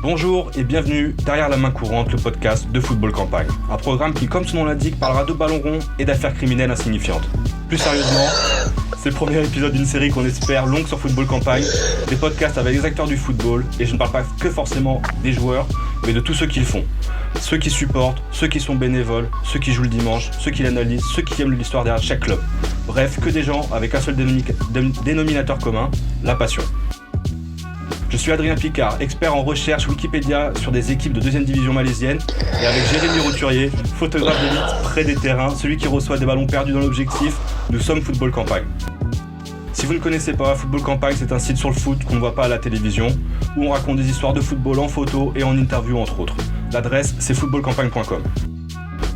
Bonjour et bienvenue derrière la main courante, le podcast de Football Campagne. Un programme qui, comme son nom l'indique, parlera de ballon rond et d'affaires criminelles insignifiantes. Plus sérieusement, c'est le premier épisode d'une série qu'on espère longue sur Football Campagne, des podcasts avec les acteurs du football, et je ne parle pas que forcément des joueurs, mais de tous ceux qui le font. Ceux qui supportent, ceux qui sont bénévoles, ceux qui jouent le dimanche, ceux qui l'analysent, ceux qui aiment l'histoire derrière chaque club. Bref, que des gens avec un seul dénominateur commun, la passion. Je suis Adrien Picard, expert en recherche Wikipédia sur des équipes de 2ème division malaisienne, et avec Jérémy Roturier, photographe d'élite près des terrains, celui qui reçoit des ballons perdus dans l'objectif, nous sommes Football Campagne. Si vous ne connaissez pas, Football Campagne, c'est un site sur le foot qu'on ne voit pas à la télévision, où on raconte des histoires de football en photo et en interview entre autres. L'adresse, c'est footballcampagne.com.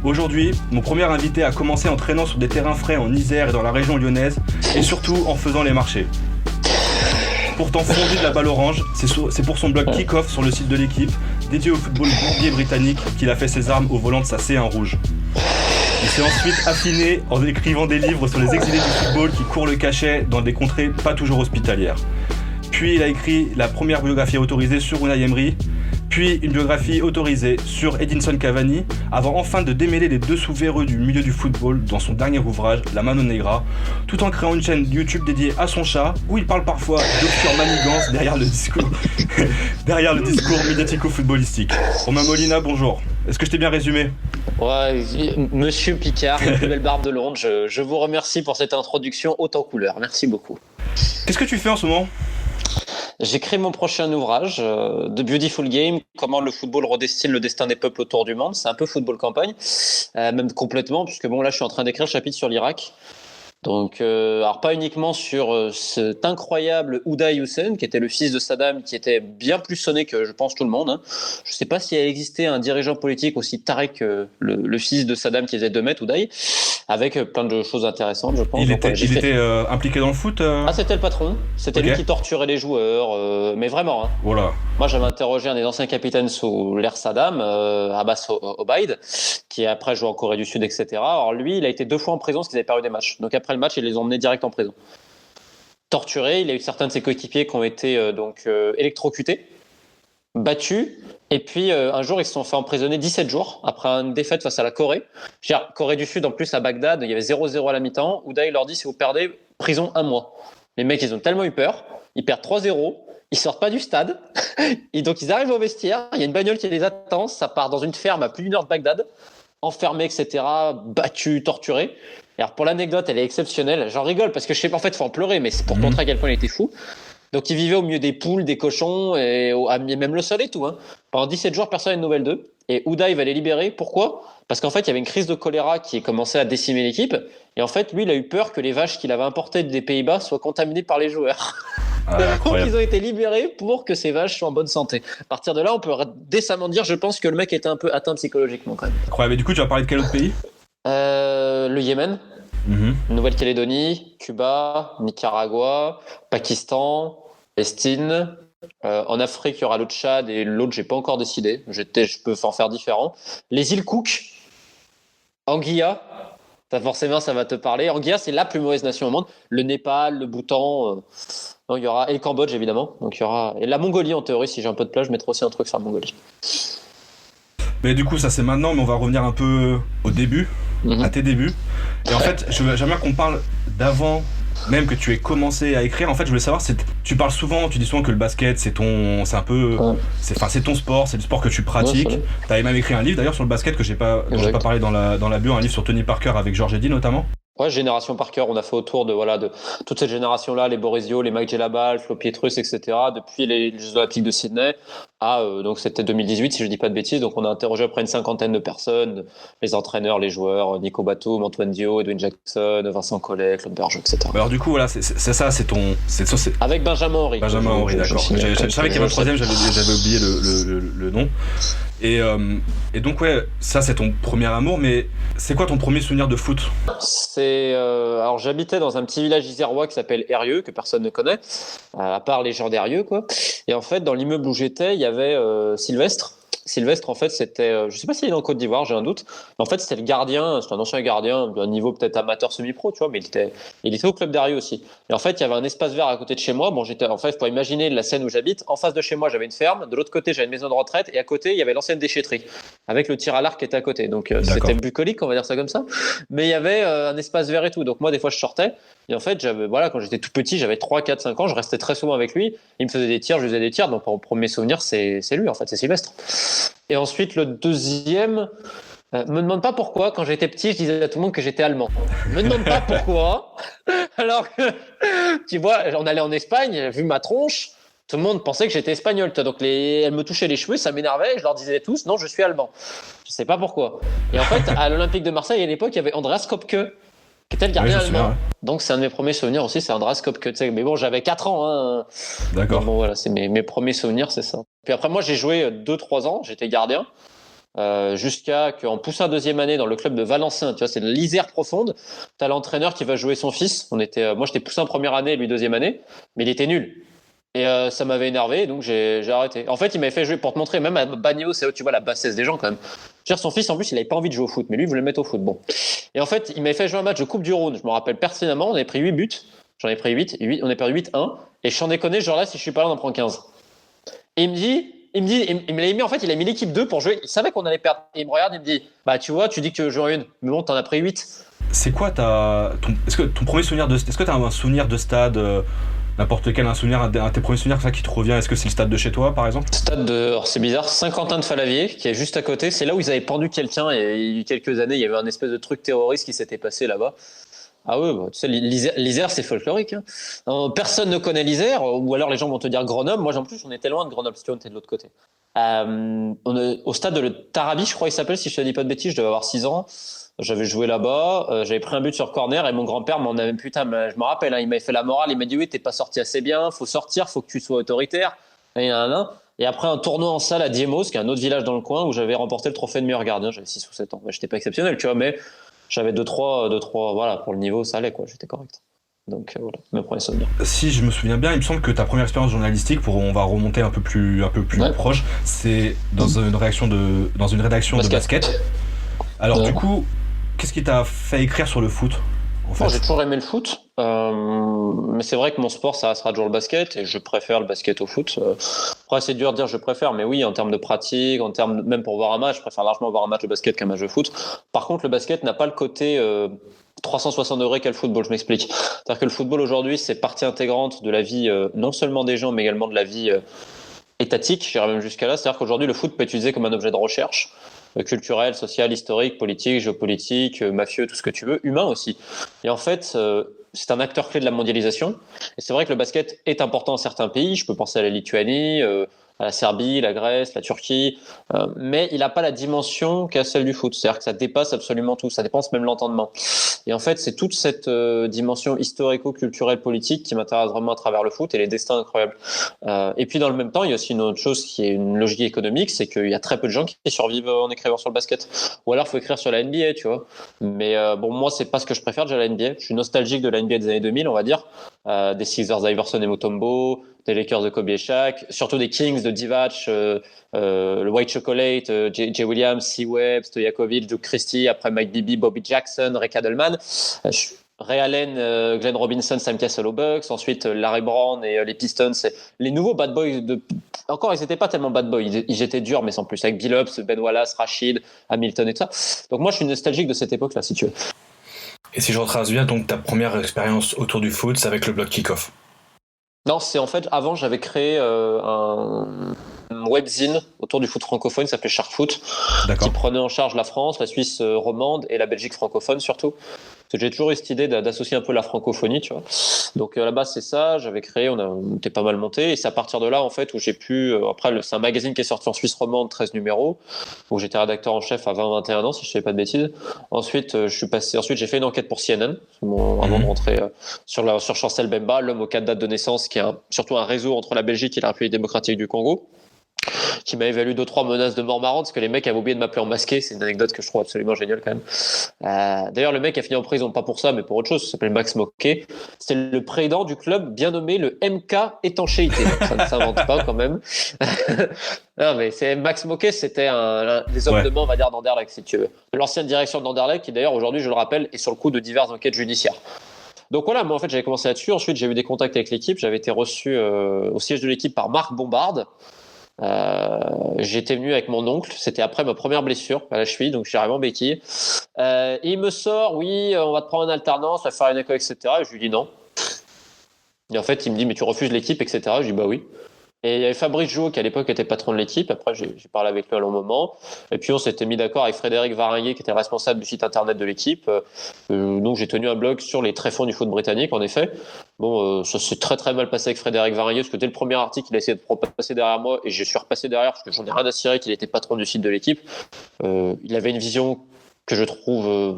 Aujourd'hui, mon premier invité a commencé en traînant sur des terrains frais en Isère et dans la région lyonnaise, et surtout en faisant les marchés. Pourtant fondu de la balle orange, c'est pour son blog Kick-Off sur le site de l'équipe, dédié au football bourbier britannique, qu'il a fait ses armes au volant de sa C1 rouge. Il s'est ensuite affiné en écrivant des livres sur les exilés du football qui courent le cachet dans des contrées pas toujours hospitalières. Puis il a écrit la première biographie autorisée sur Unai Emery, puis une biographie autorisée sur Edinson Cavani, avant enfin de démêler les dessous véreux du milieu du football dans son dernier ouvrage, La Mano Negra, tout en créant une chaîne YouTube dédiée à son chat, où il parle parfois d'obscures manigances derrière le discours médiatico-footballistique. Romain Molina, bonjour. Est-ce que je t'ai bien résumé ? Ouais, Monsieur Picard, la plus belle barbe de Londres, je vous remercie pour cette introduction haute en couleur. Merci beaucoup. Qu'est-ce que tu fais en ce moment ? J'écris mon prochain ouvrage, The Beautiful Game, comment le football redestine le destin des peuples autour du monde. C'est un peu football campagne, même complètement, puisque bon là je suis en train d'écrire le chapitre sur l'Irak. Donc, alors pas uniquement sur cet incroyable Uday Hussein, qui était le fils de Saddam, qui était bien plus sonné que je pense tout le monde. Hein. Je ne sais pas s'il a existé un dirigeant politique aussi taré que le fils de Saddam qui faisait 2 mètres, Uday, avec plein de choses intéressantes, je pense. Il était impliqué dans le foot Ah, c'était le patron. C'était lui qui torturait les joueurs, mais vraiment. Hein. Voilà. Moi, j'avais interrogé un des anciens capitaines sous l'ère Saddam, Abbas Obaid, qui après joue en Corée du Sud, etc. Alors lui, il a été 2 fois en prison parce qu'ils avaient perdu des matchs. Donc après le match, ils les ont emmenés direct en prison. Torturé, il a eu certains de ses coéquipiers qui ont été électrocutés, battus, et puis un jour, ils se sont fait emprisonner 17 jours après une défaite face à la Corée. Corée du Sud, en plus, à Bagdad, il y avait 0-0 à la mi-temps. Uday leur dit, si vous perdez, prison 1 mois. Les mecs, ils ont tellement eu peur, ils perdent 3-0, ils sortent pas du stade, et donc ils arrivent au vestiaire, il y a une bagnole qui les attend, ça part dans une ferme à plus d'1 heure de Bagdad, enfermés, etc., battus, torturés. Et alors pour l'anecdote, elle est exceptionnelle. J'en rigole parce que je sais pas, en fait, faut en pleurer, mais c'est pour montrer à quel point il était fou. Donc il vivait au milieu des poules, des cochons, et même le sol et tout. Hein. Pendant 17 jours, personne n'a de nouvelles d'eux. Et Uday va les libérer. Pourquoi ? Parce qu'en fait, il y avait une crise de choléra qui commençait à décimer l'équipe. Et en fait, lui, il a eu peur que les vaches qu'il avait importées des Pays-Bas soient contaminées par les joueurs. Donc ils ont été libérés pour que ces vaches soient en bonne santé. À partir de là, on peut décemment dire, je pense que le mec était un peu atteint psychologiquement quand même. Incroyable. Et du coup, tu vas parler de quel autre pays ? Le Yémen, Nouvelle-Calédonie, Cuba, Nicaragua, Pakistan, Palestine. En Afrique, il y aura le Tchad et l'autre, j'ai pas encore décidé. Je peux en faire différents. Les îles Cook, Anguilla. Forcément, ça va te parler. Anguilla, c'est la plus mauvaise nation au monde. Le Népal, le Bhoutan. Donc, il y aura et le Cambodge évidemment. Donc il y aura et la Mongolie en théorie. Si j'ai un peu de place, je mettrai aussi un truc sur la Mongolie. Mais du coup, ça c'est maintenant, mais on va revenir un peu au début, à tes débuts. Et en fait, j'aimerais qu'on parle d'avant, même que tu aies commencé à écrire. En fait, je voulais savoir, tu parles souvent, tu dis souvent que le basket, c'est ton sport, c'est le sport que tu pratiques. Ouais, tu avais même écrit un livre d'ailleurs sur le basket dont j'ai pas parlé dans la bio, un livre sur Tony Parker avec George Eddy notamment. Ouais, génération Parker, on a fait autour de toute cette génération-là, les Borisio, les Mike Gelabal, Flo Pietrus, etc. Depuis les Jeux Olympiques de Sydney donc c'était 2018 si je dis pas de bêtises. Donc on a interrogé à peu près une 50aine de personnes, les entraîneurs, les joueurs, Nico Batum, Antoine Dio, Edwin Jackson, Vincent Collet, Claude Berger, etc. Alors du coup voilà, c'est ça, c'est avec Benjamin Henry. Benjamin Henry, d'accord. Je savais qu'il y avait un troisième, j'avais oublié le nom. Et donc ouais, ça c'est ton premier amour, mais c'est quoi ton premier souvenir de foot ? Alors j'habitais dans un petit village isérois qui s'appelle Hérieux, que personne ne connaît, à part les gens d'Hérieux quoi. Et en fait dans l'immeuble où j'étais, il y avait Sylvestre, Sylvestre, en fait, c'était, je sais pas s'il est en Côte d'Ivoire, j'ai un doute, mais en fait, c'était le gardien, c'était un ancien gardien d'un niveau peut-être amateur semi-pro, tu vois, mais il était au club d'Ari aussi. Et en fait, il y avait un espace vert à côté de chez moi. Bon, en fait, faut imaginer la scène où j'habite. En face de chez moi, j'avais une ferme, de l'autre côté, j'avais une maison de retraite, et à côté, il y avait l'ancienne déchetterie, avec le tir à l'arc qui était à côté. Donc, c'était bucolique, on va dire ça comme ça. Mais il y avait un espace vert et tout. Donc, moi, des fois, je sortais. Et en fait, voilà, quand j'étais tout petit, j'avais 3, 4, 5 ans, je restais très souvent avec lui. Il me faisait des tirs, je lui faisais des tirs. Donc, mon premier souvenir, c'est lui, en fait, c'est Sylvestre. Et ensuite, le deuxième, me demande pas pourquoi, quand j'étais petit, je disais à tout le monde que j'étais allemand. Me demande pas pourquoi, alors que, tu vois, on allait en Espagne, vu ma tronche, tout le monde pensait que j'étais espagnol. Donc, elles me touchaient les cheveux, ça m'énervait, je leur disais tous, non, je suis allemand. Je sais pas pourquoi. Et en fait, à l'Olympique de Marseille, à l'époque, il y avait Andreas Kopke, qui était le gardien allemand. Donc, c'est un de mes premiers souvenirs aussi, c'est Andreas Kopke. Mais bon, j'avais 4 ans. Hein. D'accord. Bon, voilà, c'est mes premiers souvenirs, c'est ça. Puis après, moi, j'ai joué 2-3 ans, j'étais gardien. Jusqu'à qu'en poussant deuxième année dans le club de Valencin, tu vois, c'est de l'Isère profonde. T'as l'entraîneur qui va jouer son fils. Moi, j'étais poussin première année, lui deuxième année, mais il était nul. Et ça m'avait énervé, donc j'ai arrêté. En fait, il m'avait fait jouer pour te montrer, même à Bagnéo, c'est tu vois la bassesse des gens quand même. Son fils, en plus, il avait pas envie de jouer au foot, mais lui, il voulait le mettre au foot. Bon. Et en fait, il m'avait fait jouer un match de Coupe du Rhône. Je me rappelle pertinemment, on avait pris 8 buts. J'en ai pris 8, on a perdu 8-1. Et je t'en déconne, genre là, si je suis pas là, on en prend 15. Et il me l'a mis, en fait, il a mis l'équipe 2 pour jouer. Il savait qu'on allait perdre. Et il me regarde, il me dit, bah, tu vois, tu dis que tu veux jouer en une. Mais bon, t'en as pris 8. C'est quoi est-ce que ton premier souvenir est-ce que t'as un souvenir de stade, n'importe quel, un de tes premiers souvenirs, ça qui te revient? Est-ce que c'est le stade de chez toi, par exemple? Alors c'est bizarre, Saint-Quentin de Falavier, qui est juste à côté. C'est là où ils avaient pendu quelqu'un il y a quelques années. Il y avait un espèce de truc terroriste qui s'était passé là-bas. Ah oui, bah, tu sais, l'Isère, c'est folklorique. Hein. Personne ne connaît l'Isère, ou alors les gens vont te dire Grenoble. Moi, en plus, on était loin de Grenoble, si tu vois, on était de l'autre côté. On est au stade de le Tarabi, je crois qu'il s'appelle, si je te dis pas de bêtises, je devais avoir 6 ans. J'avais joué là-bas, j'avais pris un but sur corner et mon grand-père m'en avait, putain, je me rappelle, hein, il m'avait fait la morale, il m'a dit oui, t'es pas sorti assez bien, faut sortir, faut que tu sois autoritaire. Et après un tournoi en salle à Diemos, qui est un autre village dans le coin, où j'avais remporté le trophée de meilleur gardien, j'avais 6 ou 7 ans. J'étais pas exceptionnel, tu vois, mais j'avais 2-3, voilà, pour le niveau, ça allait, quoi, j'étais correct. Donc voilà, mes premiers souvenirs. Si je me souviens bien, il me semble que ta première expérience journalistique, on va remonter un peu plus proche, c'est dans une rédaction de basket. Alors du coup, qu'est-ce qui t'a fait écrire sur le foot, en fait? Moi, j'ai toujours aimé le foot, mais c'est vrai que mon sport, ça restera toujours le basket, et je préfère le basket au foot. Après, c'est dur de dire je préfère, mais oui, en termes de pratique, même pour voir un match, je préfère largement voir un match de basket qu'un match de foot. Par contre, le basket n'a pas le côté 360 degrés qu'a le football, je m'explique. C'est-à-dire que le football aujourd'hui, c'est partie intégrante de la vie, non seulement des gens, mais également de la vie étatique, j'irais même jusqu'à là. C'est-à-dire qu'aujourd'hui, le foot peut être utilisé comme un objet de recherche, culturel, social, historique, politique, géopolitique, mafieux, tout ce que tu veux, humain aussi. Et en fait, c'est un acteur clé de la mondialisation. Et c'est vrai que le basket est important dans certains pays. Je peux penser à la Lituanie, à la Serbie, la Grèce, la Turquie, mais il n'a pas la dimension qu'a celle du foot. C'est-à-dire que ça dépasse absolument tout, ça dépasse même l'entendement. Et en fait, c'est toute cette dimension historico-culturelle politique qui m'intéresse vraiment à travers le foot et les destins incroyables. Et puis dans le même temps, il y a aussi une autre chose qui est une logique économique, c'est qu'il y a très peu de gens qui survivent en écrivant sur le basket. Ou alors, il faut écrire sur la NBA, tu vois. Mais bon, moi, c'est pas ce que je préfère déjà la NBA. Je suis nostalgique de la NBA des années 2000, on va dire, des Sixers d'Iverson et Mutombo, des Lakers de Kobe et Shaq, surtout des Kings de Divac, le White Chocolate, Jay Williams, C. Webb, Stojakovic, Duke Christie, après Mike Bibby, Bobby Jackson, Rick Adelman, Ray Allen, Glenn Robinson, Sam Cassell aux Bucks, ensuite Larry Brown et les Pistons, les nouveaux bad boys encore ils n'étaient pas tellement bad boys, ils étaient durs mais sans plus, avec Billups, Ben Wallace, Rashid, Hamilton et tout ça. Donc moi je suis nostalgique de cette époque-là si tu veux. Et si je retrace bien, donc ta première expérience autour du foot, c'est avec le blog Kick-Off? Non, c'est en fait, avant j'avais créé un webzine autour du foot francophone qui s'appelait Shark Foot, qui prenait en charge la France, la Suisse romande et la Belgique francophone surtout. Parce que j'ai toujours eu cette idée d'associer un peu la francophonie, tu vois. Donc à la base c'est ça, j'avais créé, on était pas mal monté, et c'est à partir de là en fait où j'ai pu. Après c'est un magazine qui est sorti en Suisse romande, 13 numéros, où j'étais rédacteur en chef à 20-21 ans si je ne savais pas de bêtises. Ensuite j'ai fait une enquête pour CNN avant de rentrer sur Chancel Bemba, l'homme aux 4 dates de naissance, qui est surtout un réseau entre la Belgique et la République démocratique du Congo. qui m'a évalué 2-3 menaces de mort marrantes parce que les mecs avaient oublié de m'appeler en masqué. C'est une anecdote que je trouve absolument géniale quand même. D'ailleurs, le mec a fini en prison, pas pour ça, mais pour autre chose. Il s'appelle Max Moquet. C'était le président du club bien nommé le MK Étanchéité. Ça ne s'invente pas quand même. Non, mais c'est Max Moquet, c'était un des hommes de main, on va dire, d'Anderlecht, si tu veux. De l'ancienne direction d'Anderlecht, qui d'ailleurs aujourd'hui, je le rappelle, est sur le coup de diverses enquêtes judiciaires. Donc voilà, moi en fait j'avais commencé là-dessus. Ensuite j'ai eu des contacts avec l'équipe. J'avais été reçu au siège de l'équipe par Marc Bombard. J'étais venu avec mon oncle. C'était après ma première blessure à la cheville, donc je suis arrivé en béquille. Et il me sort, oui, on va te prendre en alternance, on va faire une école, etc. Et je lui dis non. Et en fait il me dit mais tu refuses l'équipe, etc. Je dis bah oui. Et il y avait Fabrice Jouot qui à l'époque était patron de l'équipe. Après j'ai parlé avec lui un long moment. Et puis on s'était mis d'accord avec Frédéric Varinguet qui était responsable du site internet de l'équipe. Donc j'ai tenu un blog sur les tréfonds du foot britannique en effet. Bon, ça s'est très très mal passé avec Frédéric Varinguet parce que dès le premier article il a essayé de passer derrière moi et je suis repassé derrière parce que j'en ai rien à cirer qu'il était patron du site de l'équipe. Il avait une vision que je trouve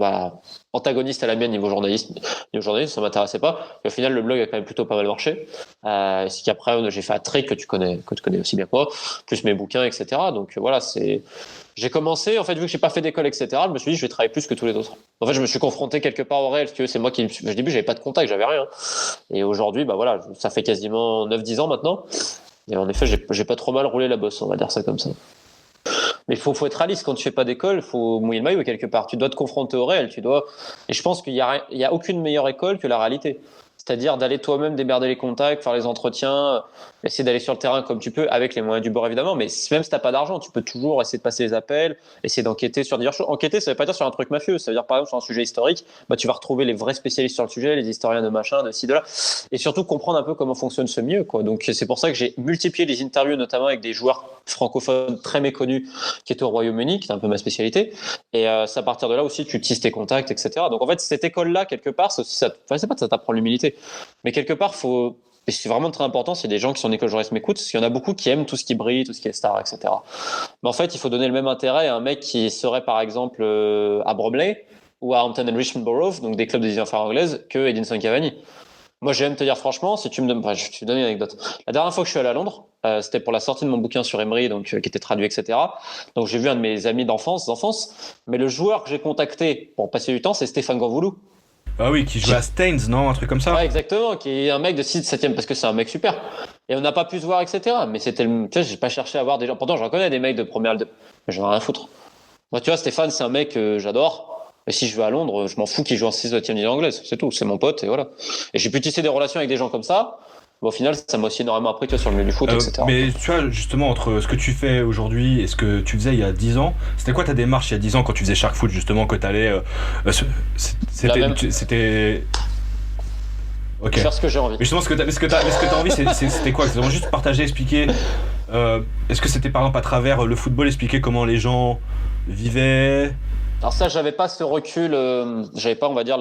antagoniste à la mienne niveau journalisme, ça m'intéressait pas. Et au final, le blog a quand même plutôt pas mal marché. C'est qu'après, j'ai fait un trick que tu connais aussi bien que moi, plus mes bouquins, etc. Donc voilà, j'ai commencé, en fait, vu que j'ai pas fait d'école, etc., je me suis dit, je vais travailler plus que tous les autres. En fait, je me suis confronté quelque part au réel, parce que c'est moi au début, j'avais pas de contact, j'avais rien. Et aujourd'hui, voilà, ça fait quasiment 9-10 ans maintenant. Et en effet, j'ai pas trop mal roulé la bosse, on va dire ça comme ça. Mais il faut être réaliste. Quand tu fais pas d'école, il faut mouiller le maillot quelque part. Tu dois te confronter au réel. Et je pense qu'il y a aucune meilleure école que la réalité. C'est-à-dire d'aller toi-même démerder les contacts, faire les entretiens, essayer d'aller sur le terrain comme tu peux, avec les moyens du bord évidemment, mais même si t'as pas d'argent, tu peux toujours essayer de passer les appels, essayer d'enquêter sur diverses choses. Enquêter, ça veut pas dire sur un truc mafieux, ça veut dire par exemple sur un sujet historique, tu vas retrouver les vrais spécialistes sur le sujet, les historiens de machin, de ci, de là, et surtout comprendre un peu comment fonctionne ce milieu, quoi. Donc c'est pour ça que j'ai multiplié les interviews, notamment avec des joueurs francophones très méconnus qui étaient au Royaume-Uni, qui était un peu ma spécialité, et c'est à partir de là aussi tu tisses tes contacts, etc. Donc en fait cette école-là quelque part, c'est ça t'apprend l'humilité. Mais quelque part, et c'est vraiment très important, c'est des gens qui sont en école journalisme m'écoutent, parce qu'il y en a beaucoup qui aiment tout ce qui brille, tout ce qui est star, etc. Mais en fait, il faut donner le même intérêt à un mec qui serait par exemple à Bromley ou à Hampton and Richmond Borough, donc des clubs des îles Inférieures anglaises, que Edinson Cavani. Moi, j'aime te dire franchement, si tu me donnes, je vais te donner une anecdote. La dernière fois que je suis allé à Londres, c'était pour la sortie de mon bouquin sur Emery, donc qui était traduit, etc. Donc j'ai vu un de mes amis d'enfance, mais le joueur que j'ai contacté pour passer du temps, c'est Stéphane Ganvoulou. Ah oui, qui joue à Staines, non? Un truc comme ça? Ouais, exactement, qui est un mec de 6-7e, parce que c'est un mec super. Et on n'a pas pu se voir, etc. Mais tu sais, j'ai pas cherché à voir des gens. Pourtant, j'en connais des mecs de première, mais j'en ai rien à foutre. Moi, tu vois, Stéphane, c'est un mec que j'adore. Et si je vais à Londres, je m'en fous qu'il joue en 6-7e ligue anglaise. C'est tout, c'est mon pote, et voilà. Et j'ai pu tisser des relations avec des gens comme ça. Bon, au final, ça m'a aussi énormément appris, tu vois, sur le milieu du foot, etc. Mais tu vois, justement, entre ce que tu fais aujourd'hui et ce que tu faisais il y a 10 ans, c'était quoi ta démarche il y a 10 ans quand tu faisais Shark Foot, justement, que t'allais... c'était... Ok. Faire ce que j'ai envie. Mais justement, ce que t'as envie, c'était quoi? C'est vraiment juste partager, expliquer... est-ce que c'était par exemple à travers le football, expliquer comment les gens vivaient? Alors ça, j'avais pas ce recul, j'avais pas, on va dire,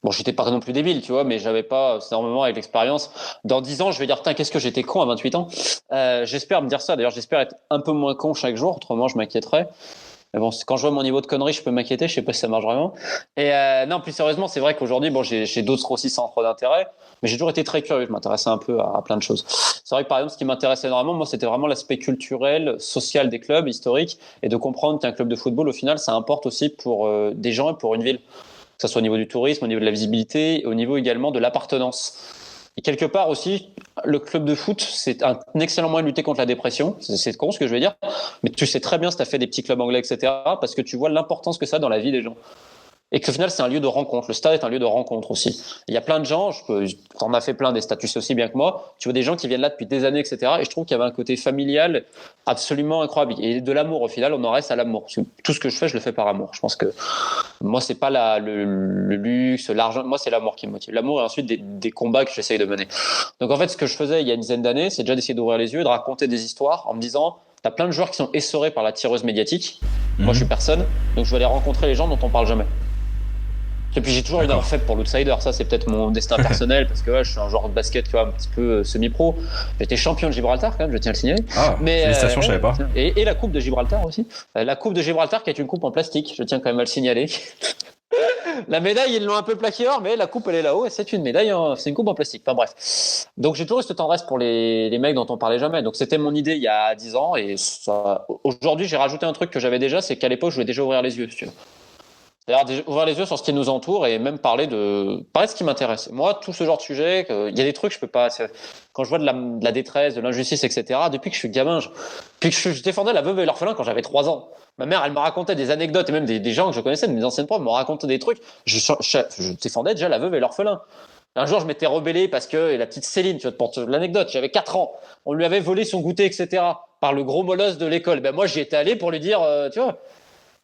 Bon, j'étais pas non plus débile, tu vois, mais j'avais pas, c'est normalement avec l'expérience. Dans 10 ans, je vais dire, putain, qu'est-ce que j'étais con à 28 ans. J'espère me dire ça. D'ailleurs, j'espère être un peu moins con chaque jour, autrement je m'inquiéterais. Mais bon, quand je vois mon niveau de connerie, je peux m'inquiéter, je sais pas si ça marche vraiment. Et non, plus sérieusement, c'est vrai qu'aujourd'hui, bon, j'ai d'autres aussi centres d'intérêt, mais j'ai toujours été très curieux, je m'intéressais un peu à plein de choses. C'est vrai que par exemple, ce qui m'intéressait énormément, moi, c'était vraiment l'aspect culturel, social des clubs, historique, et de comprendre qu'un club de football, au final, ça importe aussi pour des gens et pour une ville. Que ce soit au niveau du tourisme, au niveau de la visibilité, et au niveau également de l'appartenance. Et quelque part aussi, le club de foot, c'est un excellent moyen de lutter contre la dépression. C'est con ce que je vais dire, mais tu sais très bien si tu as fait des petits clubs anglais, etc., parce que tu vois l'importance que ça a dans la vie des gens. Et qu'au final, c'est un lieu de rencontre. Le stade est un lieu de rencontre aussi. Il y a plein de gens, t'en as fait plein des statuts aussi bien que moi, tu vois des gens qui viennent là depuis des années, etc. Et je trouve qu'il y avait un côté familial absolument incroyable. Et de l'amour, au final, on en reste à l'amour. Parce que tout ce que je fais, je le fais par amour. Je pense que moi, c'est pas le luxe, l'argent. Moi, c'est l'amour qui me motive. L'amour et ensuite des combats que j'essaye de mener. Donc en fait, ce que je faisais il y a une dizaine d'années, c'est déjà d'essayer d'ouvrir les yeux et de raconter des histoires en me disant, t'as plein de joueurs qui sont essorés par la tireuse médiatique. Moi, je suis personne. Donc je vais aller rencontrer les gens dont on parle jamais. Et puis j'ai toujours eu un faible pour l'outsider, ça c'est peut-être mon destin personnel parce que je suis un joueur de basket, tu vois, un petit peu semi-pro. J'étais champion de Gibraltar quand même, je tiens à le signaler. Ah, mais félicitations, je savais pas. Et la coupe de Gibraltar aussi. La coupe de Gibraltar qui est une coupe en plastique, je tiens quand même à le signaler. La médaille, ils l'ont un peu plaquée or, mais la coupe, elle est là-haut et c'est une médaille, c'est une coupe en plastique. Enfin bref. Donc j'ai toujours eu cette tendresse pour les mecs dont on parlait jamais. Donc c'était mon idée il y a 10 ans et ça, aujourd'hui, j'ai rajouté un truc que j'avais déjà, c'est qu'à l'époque, je voulais déjà ouvrir les yeux, si tu veux. C'est-à-dire ouvrir les yeux sur ce qui nous entoure et même parler de ce qui m'intéresse. Moi, tout ce genre de sujet, il y a des trucs je peux pas. Quand je vois de la détresse, de l'injustice, etc. Depuis que je suis gamin, depuis que je défendais la veuve et l'orphelin quand j'avais 3 ans. Ma mère, elle me racontait des anecdotes et même des gens que je connaissais, mes anciennes profs me racontaient des trucs. Je défendais déjà la veuve et l'orphelin. Un jour, je m'étais rebellé parce que la petite Céline, tu vois, pour l'anecdote, j'avais 4 ans. On lui avait volé son goûter, etc. par le gros molosse de l'école. Ben moi, j'y étais allé pour lui dire, tu vois.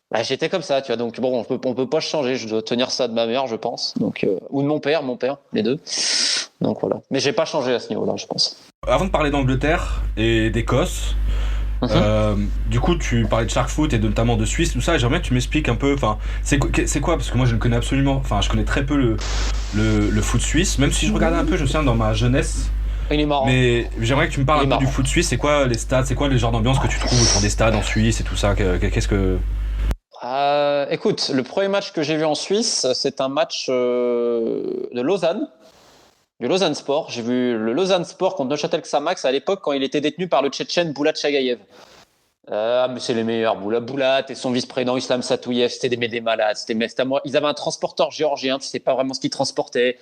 Bah, j'étais comme ça, tu vois. Donc bon, on peut pas changer. Je dois tenir ça de ma mère, je pense. Donc ou de mon père, les deux. Donc voilà. Mais j'ai pas changé à ce niveau-là, je pense. Avant de parler d'Angleterre et d'Écosse, du coup, tu parlais de Shark Foot et notamment de Suisse, tout ça. Et j'aimerais que tu m'expliques un peu. Enfin, c'est quoi parce que moi, je ne connais absolument. Enfin, je connais très peu le foot suisse. Même si je regardais un peu, je me souviens dans ma jeunesse. Il est marrant. Mais j'aimerais que tu me parles un peu du foot suisse. C'est quoi les stades? C'est quoi les genres d'ambiance que tu trouves autour des stades en Suisse et tout ça? Qu'est-ce que écoute, le premier match que j'ai vu en Suisse, c'est un match de Lausanne, du Lausanne Sport. J'ai vu le Lausanne Sport contre Neuchâtel Xamax à l'époque quand il était détenu par le Tchétchène Boulat Chagayev. Mais c'est les meilleurs. Boulat et son vice-président Islam Satouyev, c'était des malades. C'était moi. Ils avaient un transporteur géorgien, tu sais pas vraiment ce qu'ils transportaient.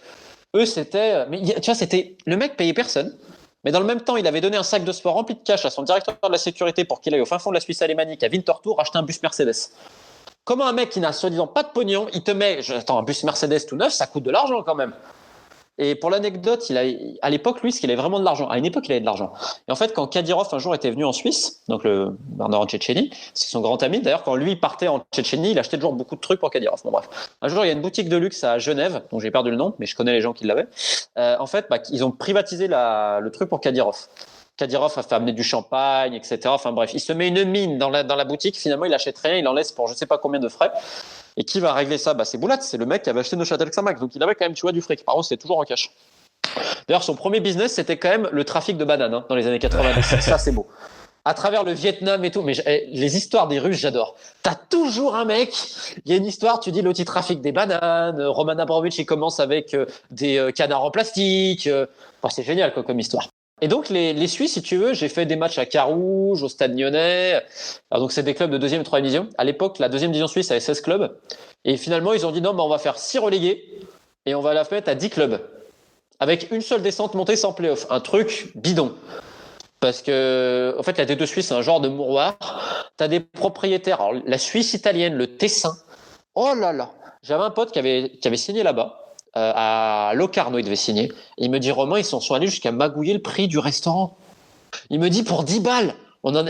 Eux, c'était. Mais tu vois, c'était. Le mec payait personne. Mais dans le même temps, il avait donné un sac de sport rempli de cash à son directeur de la sécurité pour qu'il aille au fin fond de la Suisse alémanique à Winterthur acheter un bus Mercedes. Comment un mec qui n'a soi-disant pas de pognon, il te met, un bus Mercedes tout neuf, ça coûte de l'argent quand même. Et pour l'anecdote, à l'époque, lui, il avait vraiment de l'argent. À une époque, il avait de l'argent. Et en fait, quand Kadyrov un jour était venu en Suisse, donc le gouverneur en Tchétchénie, c'est son grand ami. D'ailleurs, quand lui partait en Tchétchénie, il achetait toujours beaucoup de trucs pour Kadyrov. Bon bref. Un jour, il y a une boutique de luxe à Genève, dont j'ai perdu le nom, mais je connais les gens qui l'avaient. En fait, ils ont privatisé le truc pour Kadyrov. Kadyrov a fait amener du champagne, etc. Enfin bref, il se met une mine dans la boutique. Finalement, il achète rien, il en laisse pour je sais pas combien de frais. Et qui va régler ça? C'est Boulat, c'est le mec qui avait acheté Neuchâtel Xamax. Donc il avait quand même, tu vois, du fric. Par contre, c'était toujours en cash. D'ailleurs, son premier business, c'était quand même le trafic de bananes dans les années 90. Ça, c'est beau. À travers le Vietnam et tout. Mais les histoires des Russes, j'adore. T'as toujours un mec. Il y a une histoire, tu dis l'autre, il trafique des bananes. Roman Abramovich, il commence avec des canards en plastique. C'est génial comme histoire. Et donc, les Suisses, si tu veux, j'ai fait des matchs à Carouge, au Stade Lyonnais. Alors, donc, c'est des clubs de 2e et 3e division. À l'époque, la 2e division suisse avait 16 clubs. Et finalement, ils ont dit non, on va faire 6 relégués et on va la mettre à 10 clubs. Avec une seule descente montée sans play-off. Un truc bidon. Parce que, en fait, la D2 Suisse, c'est un genre de mouroir. T'as des propriétaires. Alors, la Suisse italienne, le Tessin. Oh là là. J'avais un pote qui avait signé là-bas. À Locarno, il devait signer. Et il me dit, Romain, ils sont allés jusqu'à magouiller le prix du restaurant. Il me dit, pour 10 balles.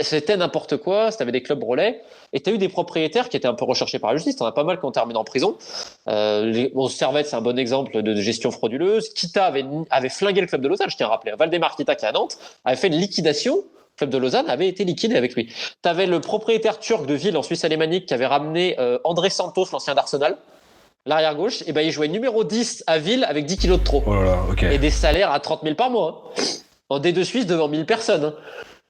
C'était n'importe quoi, c'était des clubs relais. Et tu as eu des propriétaires qui étaient un peu recherchés par la justice. T'en as pas mal qui ont terminé en prison. Servette, c'est un bon exemple de gestion frauduleuse. Kita avait flingué le club de Lausanne, je tiens à rappeler. Valdemar Kita, qui est à Nantes, avait fait une liquidation. Le club de Lausanne avait été liquidé avec lui. Tu avais le propriétaire turc de Ville en Suisse alémanique qui avait ramené André Santos, l'ancien d'Arsenal. L'arrière-gauche, et il jouait numéro 10 à Ville avec 10 kilos de trop. Oh là là, okay. Et des salaires à 30 000 par mois. En D2 Suisse devant 1000 personnes.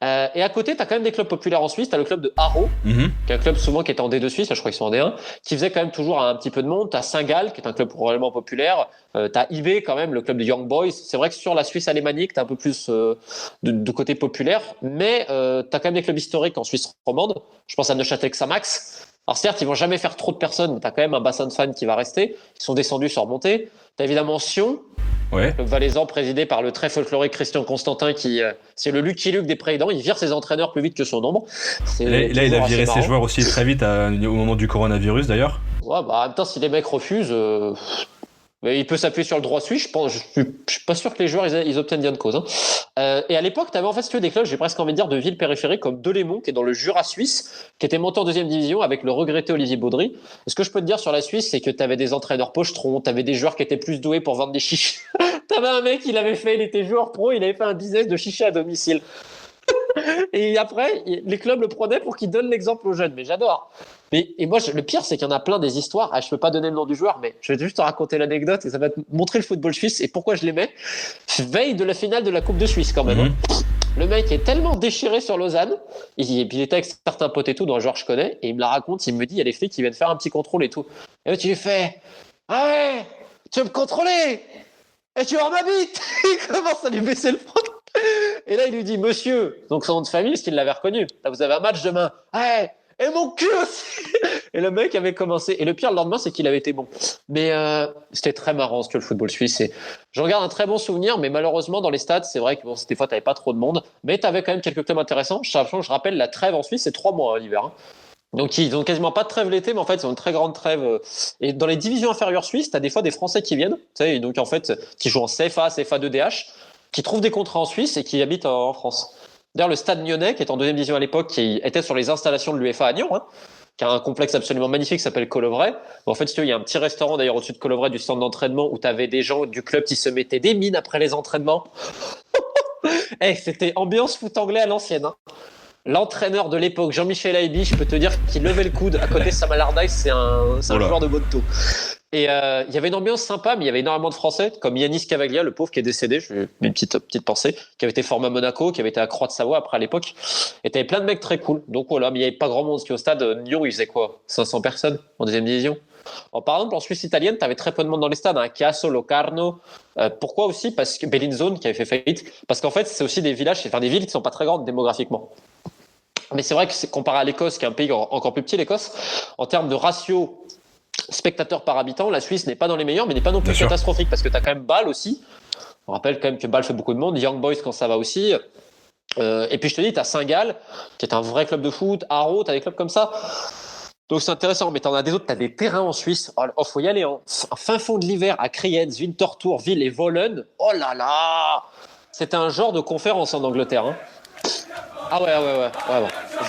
Et à côté, tu as quand même des clubs populaires en Suisse. Tu as le club de Haro, qui est un club souvent qui est en D2 Suisse, je crois qu'ils sont en D1, qui faisait quand même toujours un petit peu de monde. Tu as Saint-Gall, qui est un club probablement populaire. Tu as IB, quand même, le club de Young Boys. C'est vrai que sur la Suisse alémanique, tu as un peu plus de côté populaire. Mais tu as quand même des clubs historiques en Suisse romande. Je pense à Neuchâtel Xamax. Alors certes, ils vont jamais faire trop de personnes, mais tu as quand même un bassin de fans qui va rester. Ils sont descendus sur remonter. Tu as évidemment Sion, le valaisan présidé par le très folklorique Christian Constantin, qui c'est le Lucky Luke des présidents. Il vire ses entraîneurs plus vite que son ombre. Là, il a viré ses joueurs aussi très vite au moment du coronavirus d'ailleurs. Ouais, en même temps, si les mecs refusent, il peut s'appuyer sur le droit suisse. Je suis pas sûr que les joueurs ils obtiennent bien de cause. Et à l'époque, tu avais en fait, si tu veux, des clubs, j'ai presque envie de dire, de villes périphériques comme Delémont, qui est dans le Jura suisse, qui était monté en 2e division avec le regretté Olivier Baudry. Ce que je peux te dire sur la Suisse, c'est que tu avais des entraîneurs pochetrons, tu avais des joueurs qui étaient plus doués pour vendre des chichas. Tu avais un mec, il était joueur pro, il avait fait un business de chicha à domicile. Et après, les clubs le prenaient pour qu'il donne l'exemple aux jeunes. Mais j'adore. Et moi, le pire, c'est qu'il y en a plein des histoires. Je ne peux pas donner le nom du joueur, mais je vais juste te raconter l'anecdote et ça va te montrer le football suisse et pourquoi je l'aimais. Veille de la finale de la Coupe de Suisse, quand même. Le mec est tellement déchiré sur Lausanne. Et puis il était avec certains potes et tout, dont un joueur que je connais. Et il me la raconte. Il me dit il y a les flics qui viennent faire un petit contrôle et tout. Et là, tu lui fais ah ouais, tu veux me contrôler? Et tu vois ma bite. Il commence à lui baisser le front. Et là, il lui dit monsieur, donc son nom de famille, parce qu'il l'avait reconnu. Là, vous avez un match demain. Ouais. Et mon cul aussi. Et le mec avait commencé. Et le pire, le lendemain, c'est qu'il avait été bon. Mais c'était très marrant, ce que le football suisse. Et je regarde un très bon souvenir, mais malheureusement, dans les stades, c'est vrai que bon, des fois, tu n'avais pas trop de monde. Mais tu avais quand même quelques clubs intéressants. Je rappelle, la trêve en Suisse, c'est 3 mois l'hiver. Hein. Donc, ils n'ont quasiment pas de trêve l'été, mais en fait, ils ont une très grande trêve. Et dans les divisions inférieures suisses, tu as des fois des Français qui viennent. Tu sais, et donc, en fait, qui jouent en CFA, CFA2DH, qui trouvent des contrats en Suisse et qui habitent en France. D'ailleurs, le Stade Nyonnais, qui est en 2e division à l'époque, qui était sur les installations de l'UEFA à Nyon, hein, qui a un complexe absolument magnifique qui s'appelle Colovray. En fait, si tu veux, il y a un petit restaurant d'ailleurs au-dessus de Colovray du centre d'entraînement où tu avais des gens du club qui se mettaient des mines après les entraînements. C'était ambiance foot anglais à l'ancienne. Hein. L'entraîneur de l'époque, Jean-Michel Aibi, je peux te dire qu'il levait le coude à côté de Sam Allardyce, c'est un joueur de Bonto. Et il y avait une ambiance sympa, mais il y avait énormément de Français, comme Yanis Cavaglia, le pauvre qui est décédé, je mets une petite pensée, qui avait été formé à Monaco, qui avait été à Croix-de-Savoie après à l'époque. Et t'avais plein de mecs très cool. Donc voilà, mais il n'y avait pas grand monde. Parce qu'au stade Nyon, il faisait quoi 500 personnes en 2e division. Alors, par exemple, en Suisse italienne, t'avais très peu de monde dans les stades. Hein. Chiasso, Locarno. Pourquoi aussi? Parce que Bellinzone, qui avait fait faillite. Parce qu'en fait, c'est aussi des villages, des villes qui sont pas très grandes démographiquement. Mais c'est vrai que c'est comparé à l'Écosse, qui est un pays encore plus petit, l'Écosse, en termes de ratio spectateurs par habitant, la Suisse n'est pas dans les meilleurs, mais n'est pas non plus catastrophique, parce que tu as quand même Bâle aussi. On rappelle quand même que Bâle fait beaucoup de monde, Young Boys quand ça va aussi. Et puis je te dis, tu as Saint-Gall, qui est un vrai club de foot, Haro, tu as des clubs comme ça. Donc c'est intéressant, mais tu en as des autres, tu as des terrains en Suisse. Oh, faut y aller. En fin fond de l'hiver, à Kriens, Winterthur, Ville et Wohlen. Oh là là! C'était un genre de conférence en Angleterre. Hein. Ah ouais.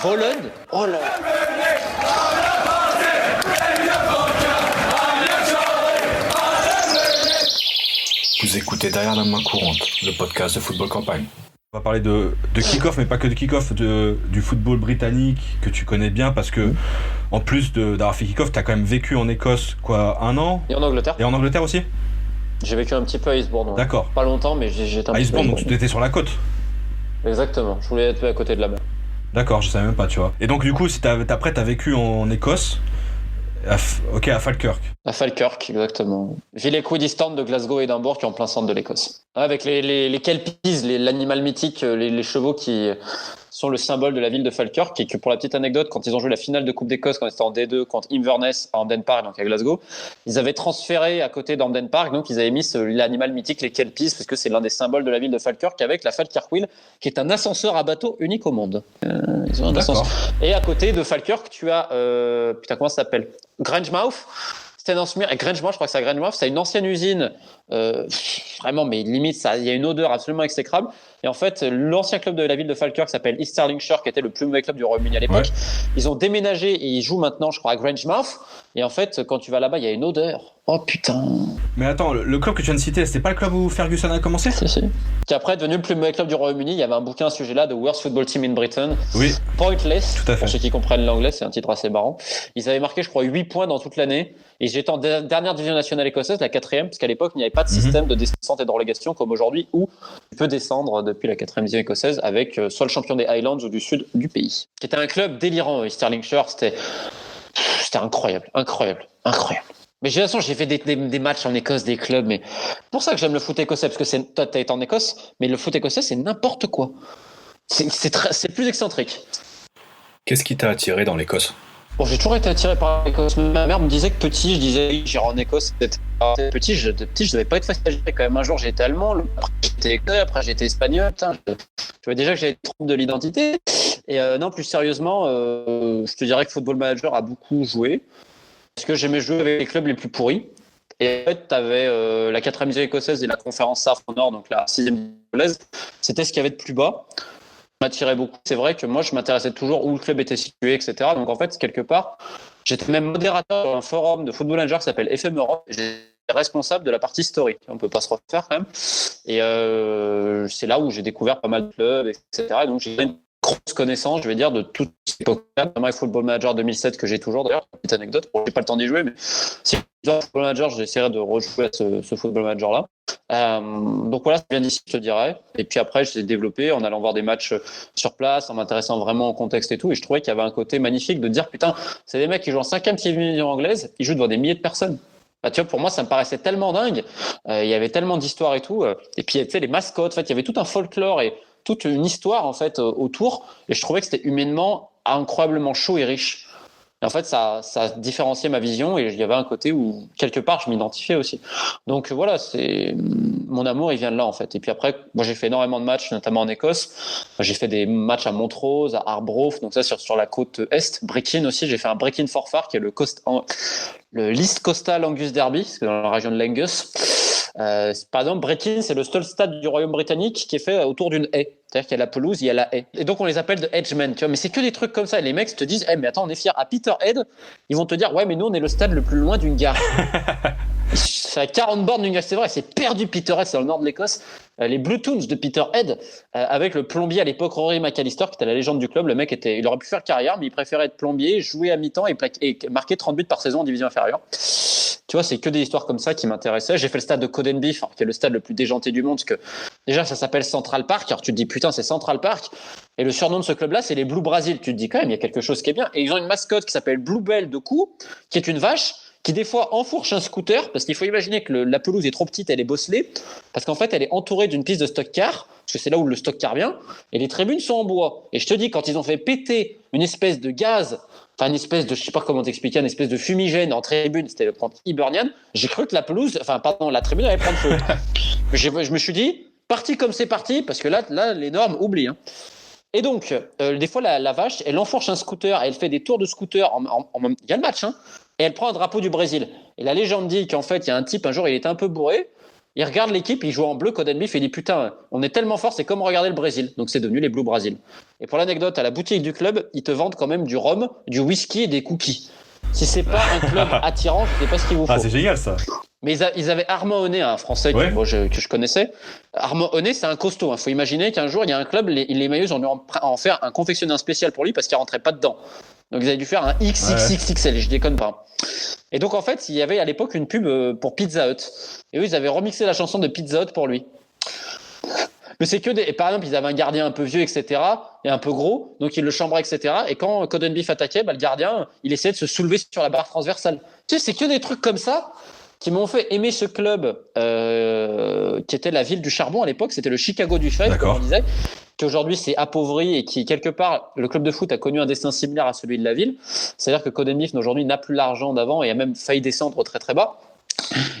Wohlen? Oh là! Vous écoutez Derrière la main courante, le podcast de Football Campagne. On va parler de kick-off, mais pas que de kick-off, du football britannique que tu connais bien, parce que en plus d'avoir fait kick-off, tu as quand même vécu en Écosse, 1 an? Et en Angleterre. Et en Angleterre aussi? J'ai vécu un petit peu à Eastbourne. Ouais. D'accord. Pas longtemps, mais j'étais un petit peu. Eastbourne, donc tu étais sur la côte? Exactement, je voulais être à côté de la mer. D'accord, je savais même pas, tu vois. Et donc du coup, si t'as vécu en Écosse, à Falkirk. À Falkirk, exactement. Ville équidistante de Glasgow et Édimbourg, qui est en plein centre de l'Écosse. Avec les kelpies, l'animal mythique, les chevaux qui sont le symbole de la ville de Falkirk, et que pour la petite anecdote, quand ils ont joué la finale de Coupe d'Écosse, quand ils étaient en D2 contre Inverness à Hampden Park, donc à Glasgow, ils avaient transféré à côté d'Hampden Park, donc ils avaient mis l'animal mythique, les kelpies, parce que c'est l'un des symboles de la ville de Falkirk, avec la Falkirk Wheel, qui est un ascenseur à bateau unique au monde. Ils ont un ascenseur. Et à côté de Falkirk, tu as... comment ça s'appelle? Grangemouth. Stenensmere et Grangemouth, je crois que c'est à Grangemouth, c'est une ancienne usine, vraiment, mais limite, il y a une odeur absolument exécrable. Et en fait, l'ancien club de la ville de Falkirk s'appelle East Stirlingshire, qui était le plus mauvais club du Royaume-Uni à l'époque. Ouais. Ils ont déménagé et ils jouent maintenant, je crois, à Grangemouth. Et en fait, quand tu vas là-bas, il y a une odeur. Oh putain. Mais attends, le club que tu viens de citer, c'était pas le club où Ferguson a commencé? Si. Qui après est devenu le plus mauvais club du Royaume-Uni. Il y avait un bouquin à ce sujet-là, The Worst Football Team in Britain. Oui. Pointless. Tout à fait. Pour ceux qui comprennent l'anglais, c'est un titre assez marrant. Ils avaient marqué, je crois, 8 points dans toute l'année. Et j'étais en dernière division nationale écossaise, la 4e, parce qu'à l'époque, il n'y avait pas de système de descente et de relégation comme aujourd'hui, où tu peux descendre depuis la 4e division écossaise avec soit le champion des Highlands ou du sud du pays. Qui était un club délirant, Stirlingshire, c'était incroyable. Mais j'ai l'impression, j'ai fait des matchs en Écosse, des clubs, mais c'est pour ça que j'aime le foot écossais, parce que toi, t'as été en Écosse, mais le foot écossais, c'est n'importe quoi. C'est plus excentrique. Qu'est-ce qui t'a attiré dans l'Écosse? Bon, j'ai toujours été attiré par l'Écosse. Ma mère me disait que petit, je disais, j'irai en Écosse. Petit, je devais pas être facile à gérer quand même. Un jour, j'ai été allemand, après j'étais écossais, après j'ai été espagnol. Putain, je vois déjà que j'avais des troubles de l'identité. Et non, plus sérieusement, je te dirais que Football Manager a beaucoup joué. Parce que j'aimais jouer avec les clubs les plus pourris. Et en fait, tu avais la 4e division écossaise et la conférence South au Nord, donc la 6e anglaise. C'était ce qu'il y avait de plus bas. Ça m'attirait beaucoup. C'est vrai que moi, je m'intéressais toujours où le club était situé, etc. Donc en fait, quelque part, j'étais même modérateur d'un forum de Football Manager qui s'appelle FM Europe. J'étais responsable de la partie story. On ne peut pas se refaire quand même. Et c'est là où j'ai découvert pas mal de clubs, etc. Et donc j'ai une grosse connaissance, je vais dire, de toute cette époque-là, notamment avec Football Manager 2007 que j'ai toujours d'ailleurs, petite anecdote, bon, j'ai pas le temps d'y jouer, mais si j'ai un Football Manager, j'essaierai de rejouer à ce Football Manager-là. Donc voilà, ça vient d'ici, je te dirais. Et puis après, je l'ai développé en allant voir des matchs sur place, en m'intéressant vraiment au contexte et tout. Et je trouvais qu'il y avait un côté magnifique de dire, putain, c'est des mecs qui jouent en 5e, 6e division anglaise, ils jouent devant des milliers de personnes. Bah, tu vois, pour moi, ça me paraissait tellement dingue. Il y avait tellement d'histoires et tout. Et puis, tu sais, les mascottes, en fait, il y avait tout un folklore et toute une histoire, en fait, autour. Et je trouvais que c'était humainement incroyablement chaud et riche. Et en fait, ça différenciait ma vision et il y avait un côté où, quelque part, je m'identifiais aussi. Donc voilà, mon amour, il vient de là, en fait. Et puis après, moi, j'ai fait énormément de matchs, notamment en Écosse. J'ai fait des matchs à Montrose, à Arbroath, donc ça, sur la côte Est. Brechin aussi, j'ai fait un Brechin Forfar, qui est le Least Coastal Angus Derby, c'est dans la région de l'Angus. Par exemple, Brechin, c'est le seul stade du Royaume britannique qui est fait autour d'une haie. C'est-à-dire qu'il y a la pelouse, il y a la haie. Et donc, on les appelle de Edgemen, tu vois. Mais c'est que des trucs comme ça. Et les mecs te disent, mais attends, on est fiers. À Peterhead, ils vont te dire, ouais, mais nous, on est le stade le plus loin d'une gare. C'est à 40 bornes d'une gare, c'est vrai. C'est perdu Peterhead, c'est dans le nord de l'Écosse. Les Blue Toons de Peterhead, avec le plombier à l'époque, Rory McAllister, qui était la légende du club. Le mec il aurait pu faire carrière, mais il préférait être plombier, jouer à mi-temps et marquer 30 buts par saison en division inférieure. Tu vois, c'est que des histoires comme ça qui m'intéressaient. J'ai fait le stade de Codenbeath, qui est le stade le plus déjanté du monde, parce que déjà, ça s'appelle Central Park. Alors tu te dis, putain, c'est Central Park. Et le surnom de ce club-là, c'est les Blue Brazil. Tu te dis, quand même, il y a quelque chose qui est bien. Et ils ont une mascotte qui s'appelle Bluebell de Cou, qui est une vache, qui des fois enfourche un scooter, parce qu'il faut imaginer que la pelouse est trop petite, elle est bosselée, parce qu'en fait, elle est entourée d'une piste de stock car, parce que c'est là où le stock car vient, et les tribunes sont en bois. Et je te dis, quand ils ont fait péter une espèce de gaz, enfin une espèce de, je sais pas comment t'expliquer, une espèce de fumigène en tribune, c'était le compte Hibernian, j'ai cru que la tribune allait prendre feu. Je me suis dit, parti comme c'est parti, parce que là les normes oublient. Hein. Et donc, des fois, la vache, elle enfourche un scooter, elle fait des tours de scooter, il y a le match, hein, et elle prend un drapeau du Brésil. Et la légende dit qu'en fait, il y a un type, un jour, il était un peu bourré, il regarde l'équipe, il joue en bleu, Codenbeath, et il dit, putain, on est tellement fort, c'est comme regarder le Brésil. Donc, c'est devenu les Blue Brazil. Et pour l'anecdote, à la boutique du club, ils te vendent quand même du rhum, du whisky et des cookies. Si c'est pas un club attirant, je sais pas ce qu'il vous faut. Ah, c'est génial, ça. Mais ils avaient Armand Honnet, un Français que je connaissais. Armand Honnet, c'est un costaud. Il faut imaginer qu'un jour, il y a un club, les maillots, ils ont dû en faire un confectionné spécial pour lui parce qu'il ne rentrait pas dedans. Donc, ils avaient dû faire un XXXXL, je déconne pas. Et donc, en fait, il y avait à l'époque une pub pour Pizza Hut. Et eux, ils avaient remixé la chanson de Pizza Hut pour lui. Mais c'est que et par exemple, ils avaient un gardien un peu vieux, etc., et un peu gros, donc ils le chambraient, etc. Et quand Codenbeath attaquait, le gardien, il essayait de se soulever sur la barre transversale. Tu sais, c'est que des trucs comme ça qui m'ont fait aimer ce club qui était la ville du charbon à l'époque, c'était le Chicago du Five, comme on disait, qui aujourd'hui s'est appauvri et qui, quelque part, le club de foot a connu un destin similaire à celui de la ville. C'est-à-dire que Codenbeath aujourd'hui n'a plus l'argent d'avant et a même failli descendre très très bas.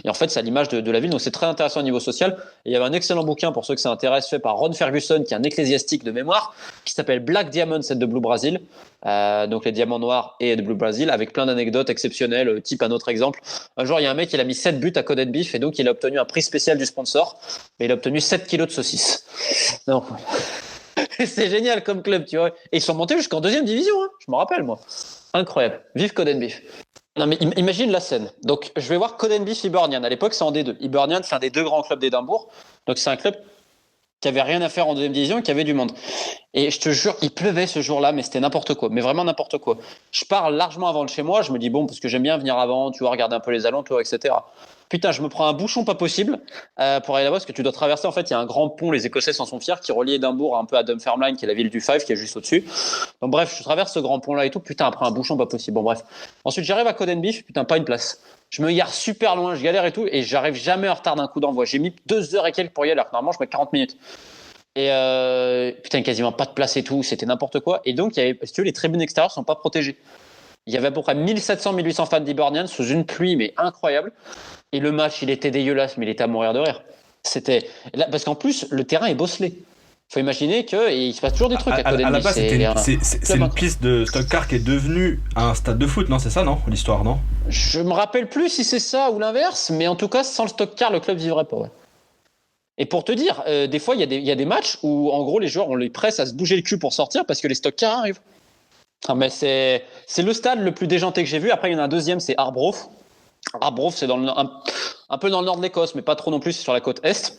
Et en fait, c'est à l'image de la ville, donc c'est très intéressant au niveau social. Et il y avait un excellent bouquin pour ceux que ça intéresse, fait par Ron Ferguson, qui est un ecclésiastique de mémoire, qui s'appelle Black Diamond, c'est de Blue Brazil, donc les diamants noirs et de Blue Brazil, avec plein d'anecdotes exceptionnelles, type un autre exemple. Un jour, il y a un mec, il a mis 7 buts à Codenbeath, et donc il a obtenu un prix spécial du sponsor, et il a obtenu 7 kilos de saucisses. Donc, c'est génial comme club, tu vois. Et ils sont montés jusqu'en 2e division, hein, je me rappelle, moi. Incroyable. Vive Codenbeath. Non mais imagine la scène. Donc je vais voir Codenbeath Hibernian. À l'époque c'est en D2. Hibernian c'est un des 2 grands clubs d'Édimbourg. Donc c'est un club qui avait rien à faire en 2e division et qui avait du monde. Et je te jure, il pleuvait ce jour-là, mais c'était n'importe quoi. Mais vraiment n'importe quoi. Je pars largement avant de chez moi. Je me dis bon, parce que j'aime bien venir avant, tu vois, regarder un peu les alentours, etc. Putain, je me prends un bouchon pas possible pour aller là-bas parce que tu dois traverser. En fait, il y a un grand pont, les Écossais s'en sont fiers, qui relie Édimbourg un peu à Dunfermline, qui est la ville du Five, qui est juste au-dessus. Donc bref, je traverse ce grand pont-là et tout. Putain, après un bouchon pas possible. Bon bref. Ensuite, j'arrive à Codenbeath. Putain, pas une place. Je me gare super loin, je galère et tout, et j'arrive jamais en retard d'un coup d'envoi. J'ai mis 2 heures et quelques pour y aller, alors que normalement, je mets 40 minutes. Et putain, quasiment pas de place et tout. C'était n'importe quoi. Et donc, si tu veux, les tribunes extérieures sont pas protégées. Il y avait à peu près 1700-1800 fans d'Hibernian sous une pluie, mais incroyable. Et le match, il était dégueulasse, mais il était à mourir de rire. C'était là, parce qu'en plus, le terrain est bosselé. Faut imaginer qu'il se passe toujours des trucs à Codenbeath. À la base, c'est une piste de stock car qui est devenue un stade de foot, non? C'est ça, non? L'histoire, non? Je me rappelle plus si c'est ça ou l'inverse, mais en tout cas, sans le stock car, le club vivrait pas. Ouais. Et pour te dire, des fois, il y a des matchs où, en gros, les joueurs, on les presse à se bouger le cul pour sortir parce que les stock cars arrivent. Ah, mais c'est le stade le plus déjanté que j'ai vu. Après, il y en a un deuxième, c'est Arbroath. Arbroath, c'est un peu dans le nord de l'Écosse, mais pas trop non plus, c'est sur la côte est.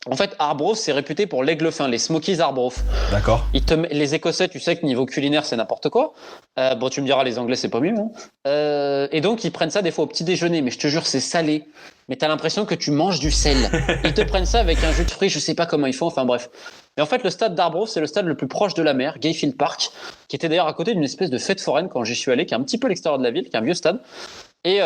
En fait, Arbroath, c'est réputé pour l'aigle fin, les Smokies Arbroath. D'accord. Les Écossais, tu sais que niveau culinaire, c'est n'importe quoi. Bon, tu me diras, les Anglais, c'est pas mieux. Hein. Et donc, ils prennent ça des fois au petit déjeuner, mais je te jure, c'est salé. Mais t'as l'impression que tu manges du sel. Ils te prennent ça avec un jus de fruits, je sais pas comment ils font, enfin bref. Mais en fait, le stade d'Arbroath, c'est le stade le plus proche de la mer, Gayfield Park, qui était d'ailleurs à côté d'une espèce de fête foraine quand j'y suis allé, qui est un petit peu à l'extérieur de la ville, qui est un vieux stade. Et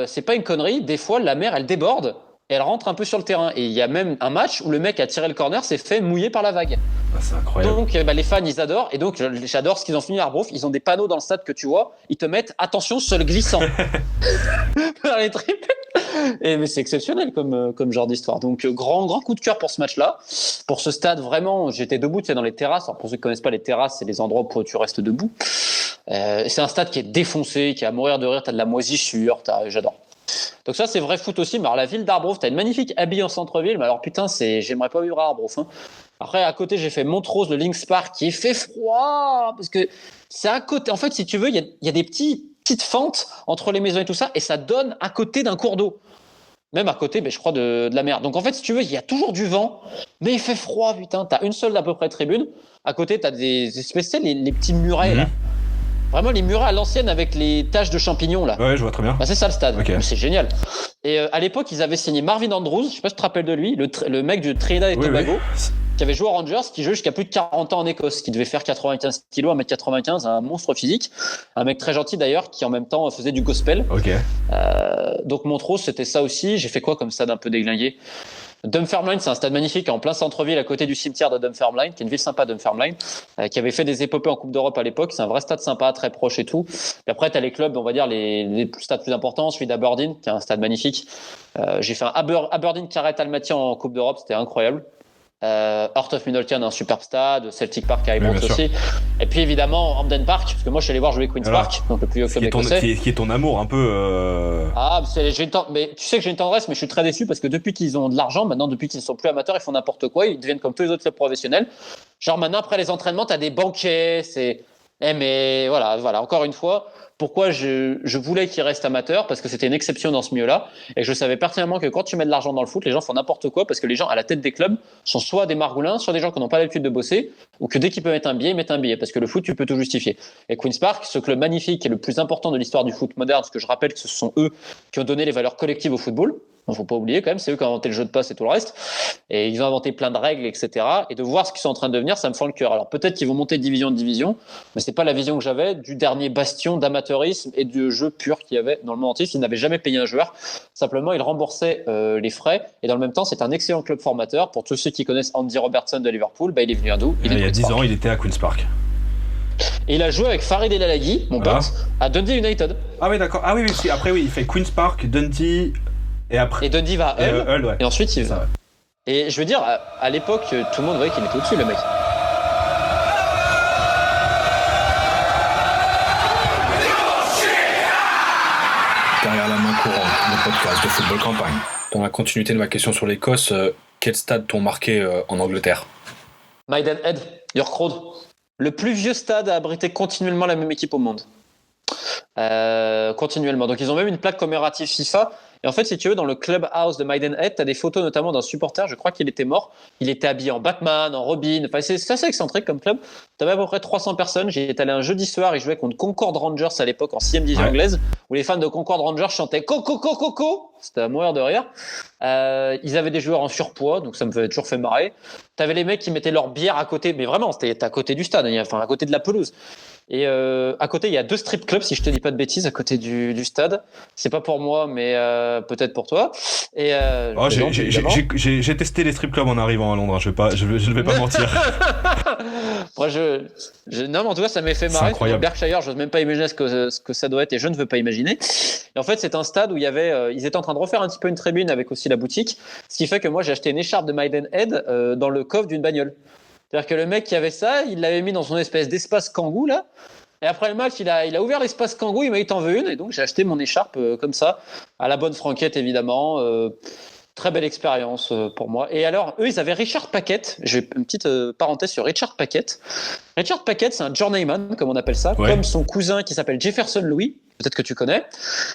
c'est pas une connerie, des fois, la mer, elle déborde. Et elle rentre un peu sur le terrain. Et il y a même un match où le mec a tiré le corner s'est fait mouiller par la vague. Ah, c'est incroyable. Donc les fans, ils adorent. Et donc j'adore ce qu'ils ont fini à Arbroath. Ils ont des panneaux dans le stade que tu vois. Ils te mettent « Attention, sol glissant » dans les tribunes. Mais c'est exceptionnel comme genre d'histoire. Donc grand coup de cœur pour ce match-là. Pour ce stade, vraiment, j'étais debout, tu sais, dans les terrasses. Alors pour ceux qui ne connaissent pas les terrasses, c'est les endroits où tu restes debout. C'est un stade qui est défoncé, qui est à mourir de rire. T'as de la moisissure, j'adore. Donc ça, c'est vrai foot aussi. Mais alors la ville d'Arbroath, t'as une magnifique abbaye en centre-ville. Mais alors putain, j'aimerais pas vivre à Arbroath. Hein. Après, à côté, j'ai fait Montrose, le Lynx Park, qui est fait froid parce que c'est à côté. En fait, si tu veux, il y a des petites fentes entre les maisons et tout ça, et ça donne à côté d'un cours d'eau. Même à côté, je crois, de la mer. Donc en fait, si tu veux, il y a toujours du vent, mais il fait froid, putain. T'as une seule à peu près tribune. À côté, t'as des espèces, tu sais, les petits murets là. Vraiment les murets à l'ancienne avec les taches de champignons là. Ouais, je vois très bien. C'est ça le stade. Okay. C'est génial. Et à l'époque, ils avaient signé Marvin Andrews, je sais pas si tu te rappelles de lui, le mec du Trinidad et Tobago, qui avait joué aux Rangers, qui joue jusqu'à plus de 40 ans en Écosse, qui devait faire 95 kilos, 1m95, un monstre physique. Un mec très gentil d'ailleurs, qui en même temps faisait du gospel. Okay. Donc Montrose, c'était ça aussi. J'ai fait quoi comme stade un peu déglingué? Dunfermline, c'est un stade magnifique en plein centre-ville à côté du cimetière de Dunfermline, qui est une ville sympa, Dunfermline, qui avait fait des épopées en Coupe d'Europe à l'époque. C'est un vrai stade sympa, très proche et tout. Et après, tu as les clubs, on va dire, les stades plus importants, celui d'Aberdeen, qui est un stade magnifique. J'ai fait un Aberdeen Carret Almaty en Coupe d'Europe, c'était incroyable. Heart of Midlothian, un superbe stade, Celtic Park à Ibrox aussi. Et puis évidemment Hampden Park, parce que moi je suis allé voir jouer Queen's Park, donc le plus vieux club écossais. Qui est ton amour un peu. Mais tu sais que j'ai une tendresse, mais je suis très déçu parce que depuis qu'ils ont de l'argent, maintenant depuis qu'ils ne sont plus amateurs, ils font n'importe quoi, ils deviennent comme tous les autres clubs professionnels. Genre maintenant après les entraînements, t'as des banquets, mais voilà, encore une fois. Pourquoi je voulais qu'il reste amateur? Parce que c'était une exception dans ce milieu-là. Et je savais pertinemment que quand tu mets de l'argent dans le foot, les gens font n'importe quoi parce que les gens à la tête des clubs sont soit des margoulins, soit des gens qui n'ont pas l'habitude de bosser, ou que dès qu'ils peuvent mettre un billet, ils mettent un billet. Parce que le foot, tu peux tout justifier. Et Queen's Park, ce club magnifique qui est le plus important de l'histoire du foot moderne, parce que je rappelle que ce sont eux qui ont donné les valeurs collectives au football. Il ne faut pas oublier quand même, c'est eux qui ont inventé le jeu de passe et tout le reste. Et ils ont inventé plein de règles, etc. Et de voir ce qu'ils sont en train de devenir, ça me fend le cœur. Alors peut-être qu'ils vont monter de division en division, mais c'est pas la vision que j'avais du dernier bastion d'amateurisme et de jeu pur qu'il y avait dans le monde entier. Ils n'avaient jamais payé un joueur. Simplement, ils remboursaient les frais. Et dans le même temps, c'est un excellent club formateur. Pour tous ceux qui connaissent Andy Robertson de Liverpool, il est venu à d'où? Il y a 10 ans, il était à Queen's Park. Et il a joué avec Farid El Alaghi, mon pote, à Dundee United. Ah oui, d'accord. Ah oui, après, il fait Queen's Park, Dundee. Et Dundee va à Hull, ouais. Et ensuite il va. Et je veux dire, à l'époque, tout le monde voyait qu'il était au-dessus, le mec. Derrière la main courante, le podcast de Football Campagne. Dans la continuité de ma question sur l'Écosse, quels stades t'ont marqué en Angleterre? Maidenhead, York Road. Le plus vieux stade à abriter continuellement la même équipe au monde. Continuellement. Donc ils ont même une plaque commémorative FIFA. Et en fait, si tu veux, dans le clubhouse de Maidenhead, tu as des photos notamment d'un supporter, je crois qu'il était mort. Il était habillé en Batman, en Robin. Enfin, c'est assez excentrique comme club. Tu avais à peu près 300 personnes. J'y étais allé un jeudi soir. Ils jouaient contre Concord Rangers à l'époque en 6e division anglaise, où les fans de Concord Rangers chantaient Coco, Coco, Coco. C'était à mourir de rire. Ils avaient des joueurs en surpoids, donc ça me fait toujours fait marrer. Tu avais les mecs qui mettaient leur bière à côté, mais vraiment, c'était à côté du stade, enfin à côté de la pelouse. Et à côté, il y a 2 strip clubs, si je te dis pas de bêtises, à côté du stade. C'est pas pour moi, mais peut-être pour toi. Et j'ai testé les strip clubs en arrivant à Londres. Je ne vais pas mentir. Moi, non, mais en tout cas, ça m'a fait marrer. C'est incroyable. Berkshire, j'ose même pas imaginer ce que ça doit être, et je ne veux pas imaginer. Et en fait, c'est un stade où ils étaient en train de refaire un petit peu une tribune avec aussi la boutique, ce qui fait que moi, j'ai acheté une écharpe de Maidenhead dans le coffre d'une bagnole. C'est-à-dire que le mec qui avait ça, il l'avait mis dans son espèce d'espace Kangoo là. Et après le match, il a ouvert l'espace Kangoo, il m'a dit t'en veux une, et donc j'ai acheté mon écharpe comme ça, à la bonne franquette évidemment. Très belle expérience pour moi. Et alors, eux, ils avaient Richard Paquette. J'ai une petite parenthèse sur Richard Paquette. Richard Paquette, c'est un journeyman, comme on appelle ça, comme son cousin qui s'appelle Jefferson Louis. Peut-être que tu connais.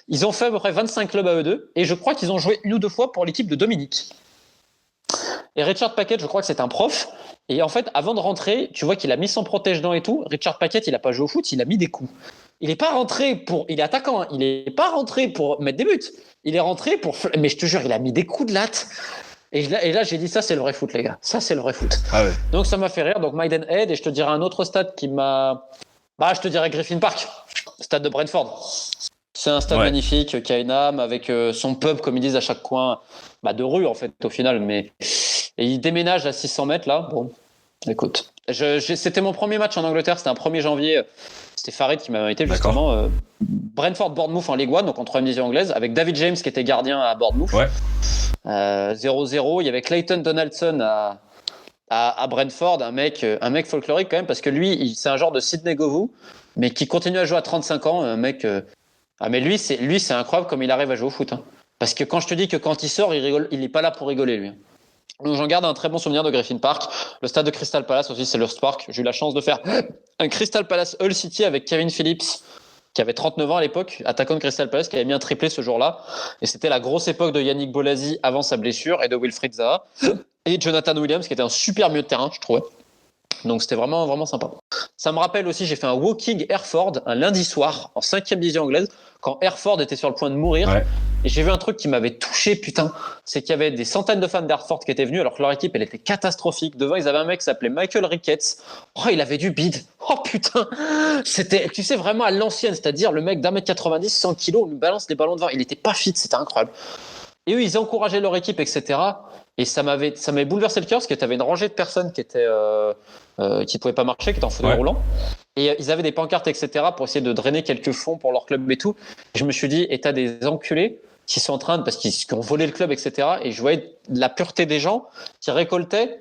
Ils ont fait à peu près 25 clubs à eux deux, et je crois qu'ils ont joué 1 ou 2 fois pour l'équipe de Dominique. Et Richard Paquette, je crois que c'est un prof. Et en fait, avant de rentrer, tu vois qu'il a mis son protège-dents et tout. Richard Paquette, il a pas joué au foot, il a mis des coups. Il est pas rentré pour. Il est attaquant, hein. Il est pas rentré pour mettre des buts. Il est rentré pour. Mais je te jure, il a mis des coups de latte. Et là, j'ai dit, ça, c'est le vrai foot, les gars. Ça, c'est le vrai foot. Ah ouais. Donc, ça m'a fait rire. Donc, Maidenhead. Et je te dirais un autre stade qui m'a. Bah, je te dirais Griffin Park, stade de Brentford. C'est un stade magnifique qui a une âme avec son pub, comme ils disent, à chaque coin de rue, en fait, au final. Mais et il déménage à 600 mètres, là. Bon, écoute. C'était mon premier match en Angleterre. C'était un 1er janvier. C'était Farid qui m'avait invité, justement. Brentford-Bournemouth en Ligue 1, donc en 3e division anglaise, avec David James qui était gardien à Bournemouth. 0-0. Il y avait Clayton Donaldson à Brentford, un mec folklorique quand même, parce que lui, c'est un genre de Sidney Govou, mais qui continue à jouer à 35 ans. Un mec. Mais lui, c'est incroyable comme il arrive à jouer au foot. Hein. Parce que quand je te dis que quand il sort, il rigole, il n'est pas là pour rigoler, lui. Donc j'en garde un très bon souvenir de Griffin Park. Le stade de Crystal Palace aussi, c'est Selhurst Park. J'ai eu la chance de faire un Crystal Palace Hull City avec Kevin Phillips, qui avait 39 ans à l'époque, attaquant de Crystal Palace, qui avait mis un triplé ce jour-là. Et c'était la grosse époque de Yannick Bolasie avant sa blessure et de Wilfried Zaha. Et Jonathan Williams, qui était un super milieu de terrain, je trouvais. Donc c'était vraiment, vraiment sympa. Ça me rappelle aussi, j'ai fait un walking Hereford un lundi soir en 5e division anglaise, quand Hereford était sur le point de mourir. Ouais. Et j'ai vu un truc qui m'avait touché, putain. C'est qu'il y avait des centaines de fans d'Hereford qui étaient venus, alors que leur équipe, elle était catastrophique. Devant, ils avaient un mec qui s'appelait Michael Ricketts. Oh, il avait du bide. Oh, putain. C'était, tu sais, vraiment à l'ancienne. C'est-à-dire, le mec d'1m90, 100 kilos, lui balance des ballons de vin. Il était pas fit, c'était incroyable. Et eux, ils encourageaient leur équipe, etc. Et ça m'avait bouleversé le cœur, parce que tu avais une rangée de personnes qui étaient, qui pouvaient pas marcher, qui étaient en fauteuil roulant. Et ils avaient des pancartes, etc. pour essayer de drainer quelques fonds pour leur club et tout. Et je me suis dit, et t'as des enculés qui sont en train de, parce qu'ils ont volé le club, etc. Et je voyais la pureté des gens qui récoltaient.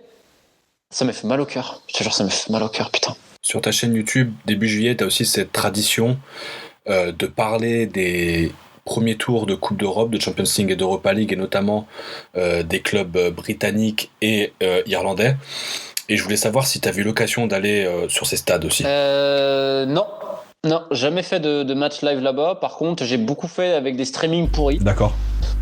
Ça m'a fait mal au cœur. Je te jure, ça m'a fait mal au cœur, putain. Sur ta chaîne YouTube, début juillet, t'as aussi cette tradition de parler des premiers tours de Coupe d'Europe, de Champions League et d'Europa League, et notamment des clubs britanniques et irlandais. Et je voulais savoir si tu as eu l'occasion d'aller sur ces stades aussi. Non, jamais fait de match live là-bas. Par contre, j'ai beaucoup fait avec des streamings pourris. D'accord.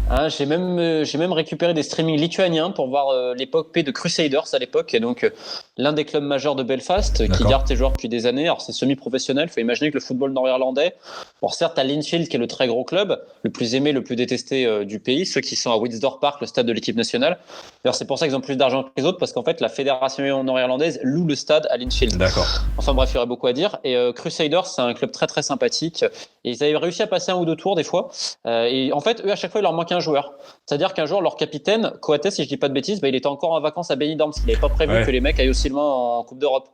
Hein, j'ai même récupéré des streamings lituaniens pour voir l'époque P de Crusaders à l'époque, et donc l'un des clubs majeurs de Belfast qui garde ses joueurs depuis des années. Alors c'est semi-professionnel, il faut imaginer que le football nord-irlandais, bon certes t'as Linfield qui est le très gros club, le plus aimé, le plus détesté du pays, ceux qui sont à Windsor Park, le stade de l'équipe nationale. D'ailleurs c'est pour ça qu'ils ont plus d'argent que les autres, parce qu'en fait la fédération nord-irlandaise loue le stade à Linfield. D'accord. Enfin bref, il y aurait beaucoup à dire. Et Crusaders, c'est un club très très sympathique, et ils avaient réussi à passer un ou deux tours des fois, et en fait eux à chaque fois il leur manquait un joueur. C'est-à-dire qu'un jour, leur capitaine, Coates, si je dis pas de bêtises, il était encore en vacances à Benidorm, parce qu'il n'avait pas prévu que les mecs aillent aussi loin en Coupe d'Europe.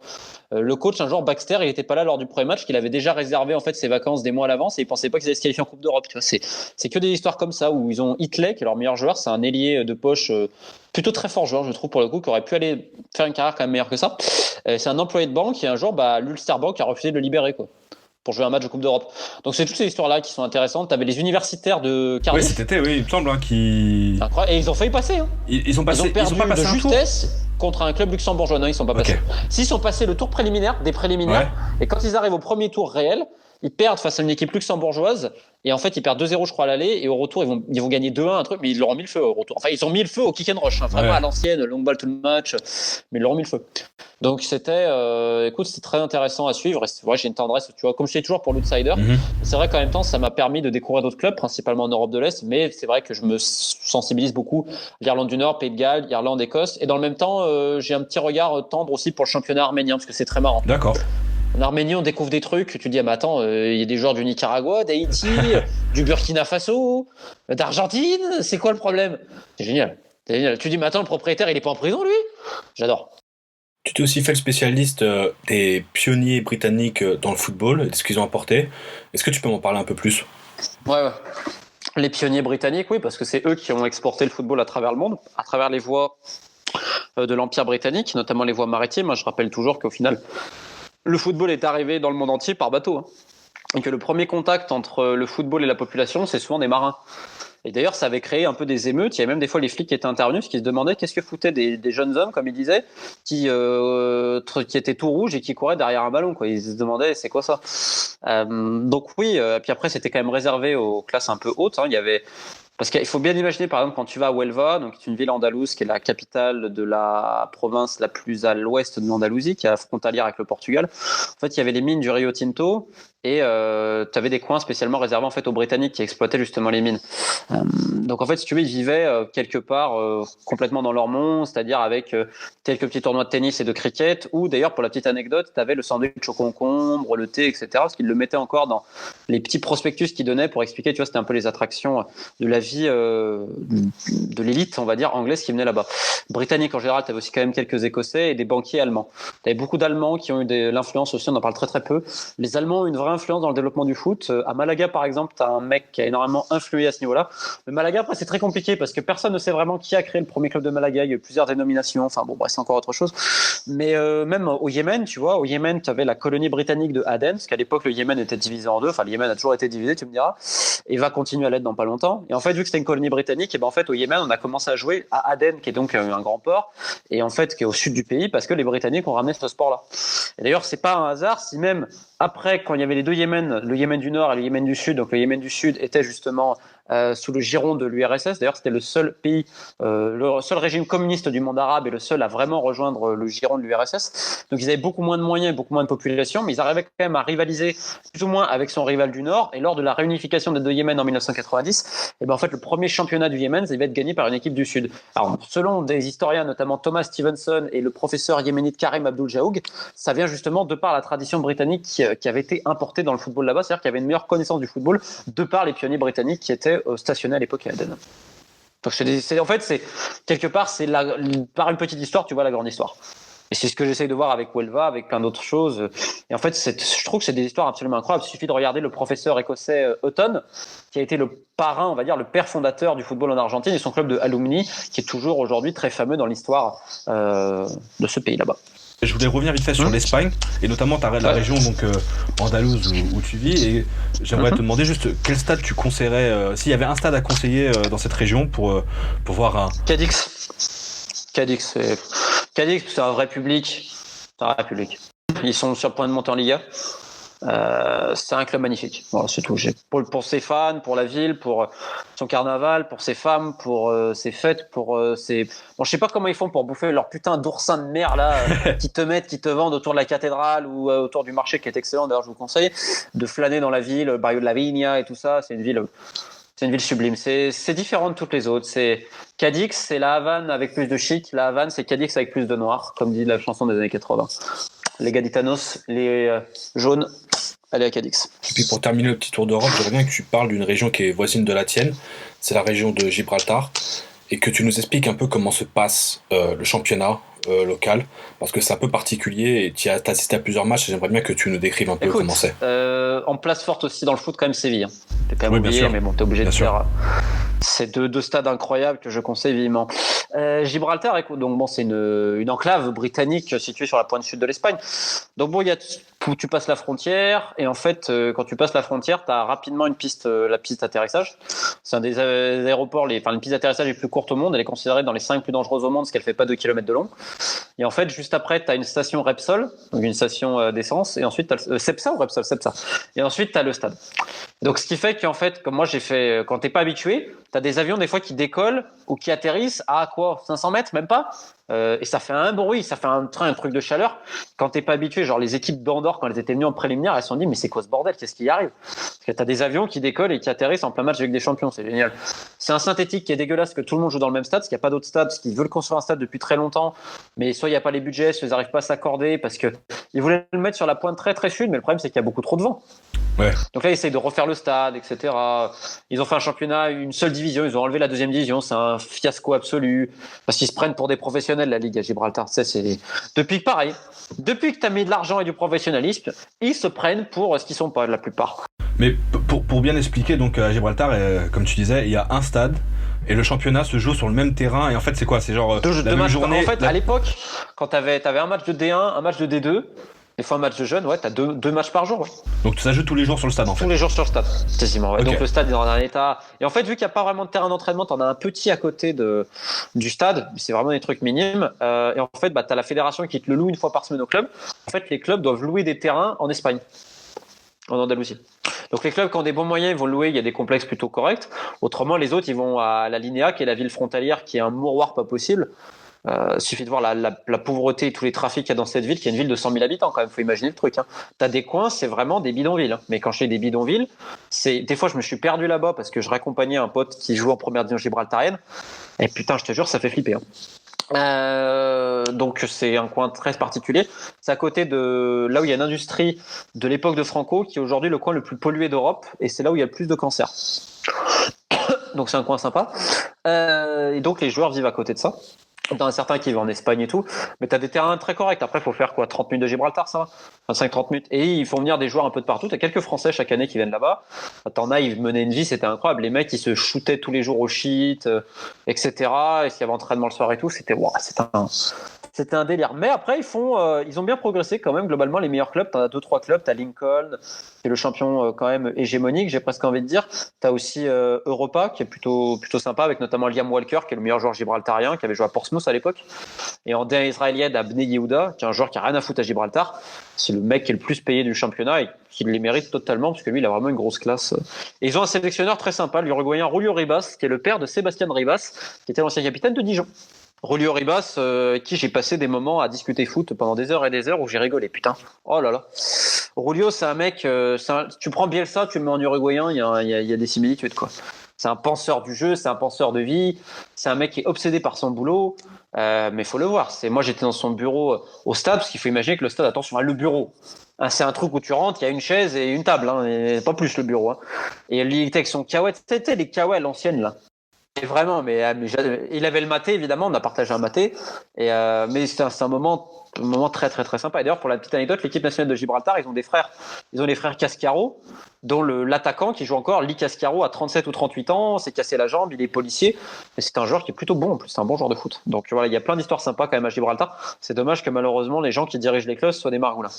Le coach, un jour, Baxter, il n'était pas là lors du premier match, qu'il avait déjà réservé en fait ses vacances des mois à l'avance, et il pensait pas qu'ils allaient se qualifier en Coupe d'Europe. Tu vois, c'est que des histoires comme ça où ils ont Hitley, qui est leur meilleur joueur, c'est un ailier de poche plutôt très fort joueur, je trouve, pour le coup, qui aurait pu aller faire une carrière quand même meilleure que ça. C'est un employé de banque, et un jour, l'Ulster Bank a refusé de le libérer, quoi, pour jouer un match de Coupe d'Europe. Donc c'est toutes ces histoires-là qui sont intéressantes. T'avais les universitaires de Cardiff. Oui, cet été, oui, il me semble, qui... Et ils ont failli passer. Hein. Ils ont perdu pas passé de justesse contre un club luxembourgeois. Non, ils sont pas passés. S'ils sont passés le tour préliminaire, des préliminaires, et quand ils arrivent au premier tour réel, ils perdent face à une équipe luxembourgeoise, et en fait ils perdent 2-0 je crois à l'aller, et au retour ils vont gagner 2-1 un truc, mais ils leur ont mis le feu au retour. Enfin ils ont mis le feu au kick and rush, hein, vraiment à l'ancienne, long ball tout le match, mais ils leur ont mis le feu. Donc c'était très intéressant à suivre, et c'est vrai j'ai une tendresse, tu vois, comme je dis toujours pour l'outsider. C'est vrai qu'en même temps ça m'a permis de découvrir d'autres clubs, principalement en Europe de l'Est, mais c'est vrai que je me sensibilise beaucoup l'Irlande du Nord, Pays de Galles, Irlande, Écosse, et dans le même temps j'ai un petit regard tendre aussi pour le championnat arménien, parce que c'est très marrant. D'accord. En Arménie, on découvre des trucs, tu te dis, attends, il y a des joueurs du Nicaragua, d'Haïti, du Burkina Faso, d'Argentine, c'est quoi le problème ? C'est génial. Tu te dis, attends, le propriétaire, il est pas en prison, lui ? J'adore. Tu t'es aussi fait le spécialiste des pionniers britanniques dans le football, et de ce qu'ils ont apporté. Est-ce que tu peux m'en parler un peu plus ? Ouais. Les pionniers britanniques, oui, parce que c'est eux qui ont exporté le football à travers le monde, à travers les voies de l'Empire britannique, notamment les voies maritimes. Je rappelle toujours qu'au final, le football est arrivé dans le monde entier par bateau, hein. Et que le premier contact entre le football et la population, c'est souvent des marins. Et d'ailleurs, ça avait créé un peu des émeutes. Il y avait même des fois les flics qui étaient intervenus, parce qu'ils se demandaient qu'est-ce que foutaient des jeunes hommes, comme ils disaient, qui étaient tout rouges et qui couraient derrière un ballon, quoi. Ils se demandaient c'est quoi ça. Donc oui. Puis après, c'était quand même réservé aux classes un peu hautes, hein. Il y avait Parce qu'il faut bien imaginer, par exemple, quand tu vas à Huelva, donc c'est une ville andalouse qui est la capitale de la province la plus à l'ouest de l'Andalousie, qui est frontalière avec le Portugal. En fait, il y avait les mines du Rio Tinto et tu avais des coins spécialement réservés en fait aux Britanniques qui exploitaient justement les mines. Donc en fait, si tu veux, ils vivaient quelque part complètement dans leur monde, c'est-à-dire avec quelques petits tournois de tennis et de cricket, ou d'ailleurs, pour la petite anecdote, tu avais le sandwich au concombre, le thé, etc., parce qu'ils le mettaient encore dans les petits prospectus qu'ils donnaient pour expliquer, tu vois, c'était un peu les attractions de la vie de l'élite, on va dire, anglaise qui venait là-bas. Britannique en général, tu avais aussi quand même quelques Écossais et des banquiers allemands. Tu avais beaucoup d'Allemands qui ont eu l'influence aussi, on en parle très très peu. Les Allemands ont une vraie influence dans le développement du foot. À Malaga, par exemple, tu as un mec qui a énormément influé à ce niveau-là. Mais Malaga, après, c'est très compliqué parce que personne ne sait vraiment qui a créé le premier club de Malaga. Il y a eu plusieurs dénominations. Enfin bon, bref, c'est encore autre chose. Mais même au Yémen, tu vois, au Yémen, tu avais la colonie britannique de Aden, parce qu'à l'époque, le Yémen était divisé en deux. Enfin, le Yémen a toujours été divisé, tu me diras, et va continuer à l'être dans pas longtemps. Et en fait, vu que c'était une colonie britannique, et ben en fait, au Yémen, on a commencé à jouer à Aden, qui est donc un grand port, et en fait, qui est au sud du pays, parce que les Britanniques ont ramené ce sport-là. Et d'ailleurs, c'est pas un hasard si même après, quand il y avait les deux Yémen, le Yémen du Nord et le Yémen du Sud, donc le Yémen du Sud était justement sous le giron de l'URSS. D'ailleurs, c'était le seul pays, le seul régime communiste du monde arabe et le seul à vraiment rejoindre le giron de l'URSS. Donc, ils avaient beaucoup moins de moyens, beaucoup moins de population, mais ils arrivaient quand même à rivaliser plus ou moins avec son rival du Nord. Et lors de la réunification des deux Yémen en 1990, et ben en fait, le premier championnat du Yémen, ça va être gagné par une équipe du Sud. Alors, selon des historiens, notamment Thomas Stevenson et le professeur yéménite Karim Abdul-Jaoug, ça vient justement de par la tradition britannique qui avait été importée dans le football là-bas, c'est-à-dire qu'il y avait une meilleure connaissance du football de par les pionniers britanniques qui étaient stationnés à l'époque à Aden. Donc en fait, c'est quelque part, par une petite histoire, tu vois la grande histoire. Et c'est ce que j'essaye de voir avec Huelva, avec plein d'autres choses. Et en fait, je trouve que c'est des histoires absolument incroyables. Il suffit de regarder le professeur écossais Hutton, qui a été le parrain, on va dire, le père fondateur du football en Argentine, et son club de Alumni, qui est toujours aujourd'hui très fameux dans l'histoire de ce pays là-bas. Je voulais revenir vite fait sur l'Espagne, et notamment la région donc, andalouse où tu vis, et j'aimerais te demander juste quel stade tu conseillerais, s'il y avait un stade à conseiller dans cette région pour voir un... Cadix, c'est un vrai public. C'est un vrai public. Ils sont sur le point de monter en Liga. C'est un club magnifique. Voilà, c'est tout. Pour ses fans, pour la ville, pour son carnaval, pour ses femmes, pour ses fêtes, pour ses. Bon, je sais pas comment ils font pour bouffer leur putain d'oursin de mer là, qui te vendent autour de la cathédrale ou autour du marché, qui est excellent. D'ailleurs, je vous conseille de flâner dans la ville, Barrio de la Viña et tout ça. C'est une ville sublime. C'est différent de toutes les autres. C'est Cadix, c'est la Havane avec plus de chic. La Havane, c'est Cadix avec plus de noir, comme dit la chanson des années 80. Les gaditanos, les jaunes, allez à Cadix. Et puis pour terminer le petit tour d'Europe, j'aimerais bien que tu parles d'une région qui est voisine de la tienne. C'est la région de Gibraltar. Et que tu nous expliques un peu comment se passe le championnat local, parce que c'est un peu particulier et tu as assisté à plusieurs matchs et j'aimerais bien que tu nous décrives un peu comment c'est. En place forte aussi dans le foot, quand même, Séville. T'es quand même oublié, mais bon, t'es obligé de faire. C'est deux stades incroyables que je conseille vivement. Gibraltar, écoute, donc bon, c'est une enclave britannique située sur la pointe sud de l'Espagne. Donc bon, tu passes la frontière et en fait, quand tu passes la frontière, tu as rapidement la piste d'atterrissage. C'est un des aéroports, une piste d'atterrissage les plus courtes au monde. Elle est considérée dans les 5 plus dangereuses au monde parce qu'elle fait pas 2 km de long. Et en fait, juste après, tu as une station Repsol, donc une station d'essence, et ensuite tu as Cepsa ou Repsol, Cepsa. Et ensuite, tu as le stade. Donc, ce qui fait qu'en fait, comme moi j'ai fait, quand t'es pas habitué, t'as des avions des fois qui décollent ou qui atterrissent à quoi, 500 mètres, même pas, et ça fait un bruit, ça fait un truc de chaleur. Quand t'es pas habitué, genre les équipes d'Andorre, quand elles étaient venues en préliminaire, elles se sont dit mais c'est quoi ce bordel, qu'est-ce qui y arrive? Parce que t'as des avions qui décollent et qui atterrissent en plein match avec des champions, c'est génial. C'est un synthétique qui est dégueulasse, que tout le monde joue dans le même stade, parce qu'il n'y a pas d'autre stade, parce qu'ils veulent construire un stade depuis très longtemps, mais soit il n'y a pas les budgets, soit ils n'arrivent pas à s'accorder, parce que ils voulaient le mettre sur la pointe très très sud, mais le problème c'est qu'il y a beaucoup trop de vent. Ouais. Donc là, ils essayent de refaire le stade, etc. Ils ont fait un championnat, une seule division. Ils ont enlevé la deuxième division. C'est un fiasco absolu. Parce qu'ils se prennent pour des professionnels, la Ligue à Gibraltar. Depuis que tu as mis de l'argent et du professionnalisme, ils se prennent pour ce qu'ils sont pas, la plupart. Mais pour bien expliquer, donc à Gibraltar, comme tu disais, il y a un stade. Et le championnat se joue sur le même terrain. Et en fait, c'est quoi? C'est genre la même journée. En fait, à l'époque, quand tu avais un match de D1, un match de D2, des fois un match de jeunes, ouais, t'as deux matchs par jour. Ouais. Donc ça joue tous les jours sur le stade en fait. Tous les jours sur le stade, quasiment. Ouais. Okay. Donc le stade est dans un état. Et en fait, vu qu'il n'y a pas vraiment de terrain d'entraînement, t'en as un petit à côté du stade. C'est vraiment des trucs minimes. Et en fait, t'as la fédération qui te le loue une fois par semaine au club. En fait, les clubs doivent louer des terrains en Espagne, en Andalousie. Donc les clubs qui ont des bons moyens, ils vont louer, il y a des complexes plutôt corrects. Autrement, les autres, ils vont à la Linéa, qui est la ville frontalière, qui est un mouroir pas possible. Suffit de voir la pauvreté et tous les trafics qu'il y a dans cette ville, qui est une ville de 100 000 habitants quand même, faut imaginer le truc. Hein. T'as des coins, c'est vraiment des bidonvilles. Hein. Mais quand je dis des bidonvilles, des fois je me suis perdu là-bas parce que je raccompagnais un pote qui joue en première division gibraltarienne. Et putain, je te jure, ça fait flipper. Hein. Donc c'est un coin très particulier. C'est à côté de là où il y a une industrie de l'époque de Franco, qui est aujourd'hui le coin le plus pollué d'Europe, et c'est là où il y a le plus de cancers. Donc c'est un coin sympa. Et donc les joueurs vivent à côté de ça. T'en as certains qui vivent en Espagne et tout, mais t'as des terrains très corrects. Après, il faut faire quoi, 30 minutes de Gibraltar, ça va 25-30 minutes. Et ils font venir des joueurs un peu de partout. T'as quelques Français chaque année qui viennent là-bas. T'en as, ils menaient une vie, c'était incroyable. Les mecs, ils se shootaient tous les jours au shit, etc. Et s'il y avait entraînement le soir et tout, c'était un délire. Mais après, ils ont bien progressé quand même. Globalement, les meilleurs clubs, t'en as 2-3 clubs. T'as Lincoln, qui est le champion quand même hégémonique, j'ai presque envie de dire. T'as aussi Europa, qui est plutôt sympa, avec notamment Liam Walker, qui est le meilleur joueur gibraltarien, qui avait joué à Portsmouth à l'époque. Et en D1 israélienne, à Bnei Yehuda, qui est un joueur qui a rien à foutre à Gibraltar. C'est le mec qui est le plus payé du championnat et qui les mérite totalement, parce que lui, il a vraiment une grosse classe. Et ils ont un sélectionneur très sympa, l'Uruguayen Julio Ribas, qui est le père de Sébastien Ribas, qui était l'ancien capitaine de Dijon. Julio Ribas, avec qui j'ai passé des moments à discuter foot pendant des heures et des heures où j'ai rigolé, putain. Oh là là. Julio, c'est un mec, tu prends Bielsa, tu le mets en uruguayen, il y a des similitudes, quoi. C'est un penseur du jeu, c'est un penseur de vie, c'est un mec qui est obsédé par son boulot, mais il faut le voir. Moi, j'étais dans son bureau au stade, parce qu'il faut imaginer que le stade, attention, le bureau, c'est un truc où tu rentres, il y a une chaise et une table, et pas plus le bureau. Et il était avec son kawaii, c'était les kawaii à l'ancienne, là. Et vraiment, mais il avait le maté, évidemment, on a partagé un maté, mais c'est un moment très très très sympa. Et d'ailleurs, pour la petite anecdote, l'équipe nationale de Gibraltar, ils ont les frères Cascaro, dont l'attaquant qui joue encore, Lee Cascaro, a 37 ou 38 ans, s'est cassé la jambe, il est policier, et c'est un joueur qui est plutôt bon en plus, c'est un bon joueur de foot. Donc voilà, il y a plein d'histoires sympas quand même à Gibraltar. C'est dommage que malheureusement les gens qui dirigent les clubs soient des margoulins.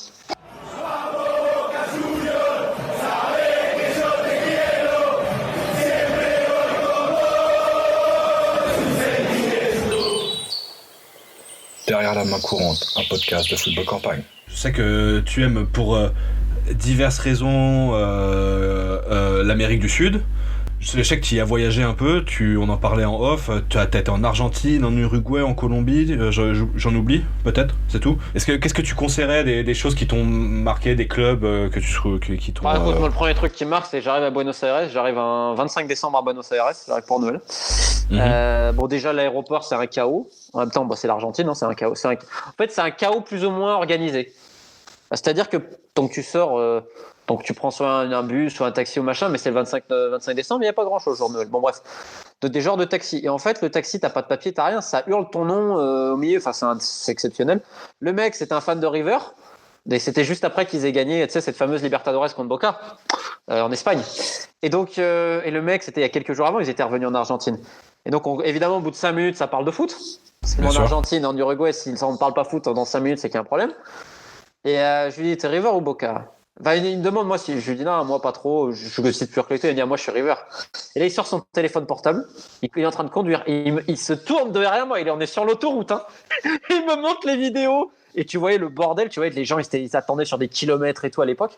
Derrière la main courante, un podcast de Football Campagne. Je sais que tu aimes pour diverses raisons l'Amérique du Sud. Je sais que tu y as voyagé un peu, on en parlait en off, tu as été en Argentine, en Uruguay, en Colombie, j'en oublie peut-être, c'est tout. Qu'est-ce que tu conseillerais des choses qui t'ont marqué, des clubs qui t'ont... Écoute, moi, le premier truc qui me marque, c'est que j'arrive à Buenos Aires, j'arrive un 25 décembre à Buenos Aires, j'arrive pour Noël. Bon, déjà l'aéroport c'est un chaos, en même temps c'est l'Argentine, c'est un chaos. En fait c'est un chaos plus ou moins organisé. C'est-à-dire que tant que tu sors... Donc tu prends soit un bus, soit un taxi ou machin, mais c'est le 25 décembre, il n'y a pas grand-chose au jour de Noël. Bon bref, des genres de taxi. Et en fait, le taxi, t'as pas de papier, t'as rien, ça hurle ton nom au milieu, enfin c'est exceptionnel. Le mec, c'était un fan de River, et c'était juste après qu'ils aient gagné, tu sais, cette fameuse Libertadores contre Boca, en Espagne. Et donc, et le mec, c'était il y a quelques jours avant, ils étaient revenus en Argentine. Et donc, évidemment, au bout de 5 minutes, ça parle de foot. Parce qu'en Argentine, en Uruguay, s'ils ne parlent pas foot dans 5 minutes, c'est qu'il y a un problème. Et je lui dis, t'es River ou Boca ? Enfin, il me demande, moi, si je lui dis non, moi pas trop, je ne cite plus recruter, il me dit, moi je suis River. Et là, il sort son téléphone portable, il est en train de conduire, et il se tourne derrière moi, on est sur l'autoroute, hein. Il me montre les vidéos, et tu voyais le bordel, tu voyais les gens, ils attendaient sur des kilomètres et tout à l'époque.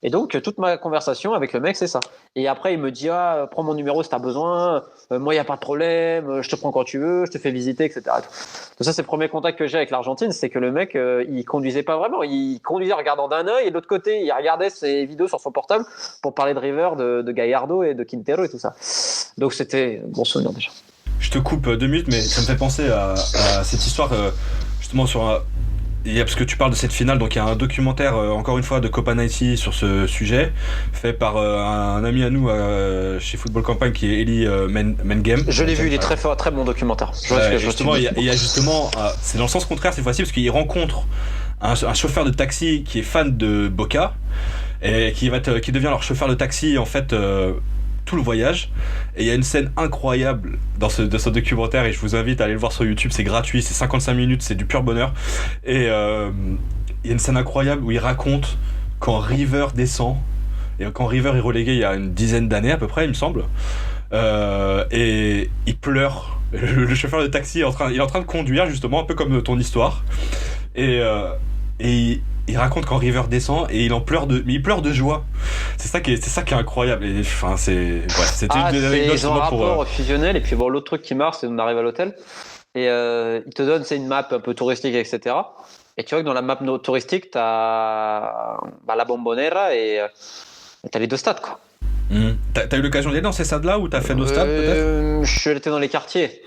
Et donc, toute ma conversation avec le mec, c'est ça. Et après, il me dit, prends mon numéro si t'as besoin, moi, il n'y a pas de problème, je te prends quand tu veux, je te fais visiter, etc. Donc ça, c'est le premier contact que j'ai avec l'Argentine, c'est que le mec, il conduisait pas vraiment. Il conduisait en regardant d'un œil, et de l'autre côté, il regardait ses vidéos sur son portable pour parler de River, de Gallardo et de Quintero et tout ça. Donc c'était un bon souvenir déjà. Je te coupe 2 minutes, mais ça me fait penser à cette histoire, justement, parce que tu parles de cette finale, donc il y a un documentaire, encore une fois, de Copa 90 sur ce sujet, fait par un ami à nous chez Football Campagne qui est Eli Mengem. Je l'ai vu, il est très fort, très bon documentaire. Justement, il y a justement, c'est dans le sens contraire cette fois-ci, parce qu'il rencontre un chauffeur de taxi qui est fan de Boca, et qui devient leur chauffeur de taxi, en fait, tout le voyage. Et il y a une scène incroyable dans ce documentaire, et je vous invite à aller le voir sur YouTube, c'est gratuit, c'est 55 minutes, c'est du pur bonheur. Et il y a une scène incroyable où il raconte quand River descend, et quand River est relégué il y a une dizaine d'années à peu près, il me semble, et il pleure. Le chauffeur de taxi il est en train de conduire, justement, un peu comme ton histoire, et il raconte quand River descend et il pleure de joie. C'est ça qui est incroyable. Et enfin, c'était une des anecdotes. Ils ont un rapport fusionnel. Et puis bon, l'autre truc qui marche, c'est qu'on arrive à l'hôtel et il te donne une map un peu touristique, etc. Et tu vois que dans la map touristique, t'as la Bombonera et t'as les 2 stades, quoi. T'as eu l'occasion d'aller dans ces stades-là ou t'as fait nos stades peut-être? Je suis allé dans les quartiers.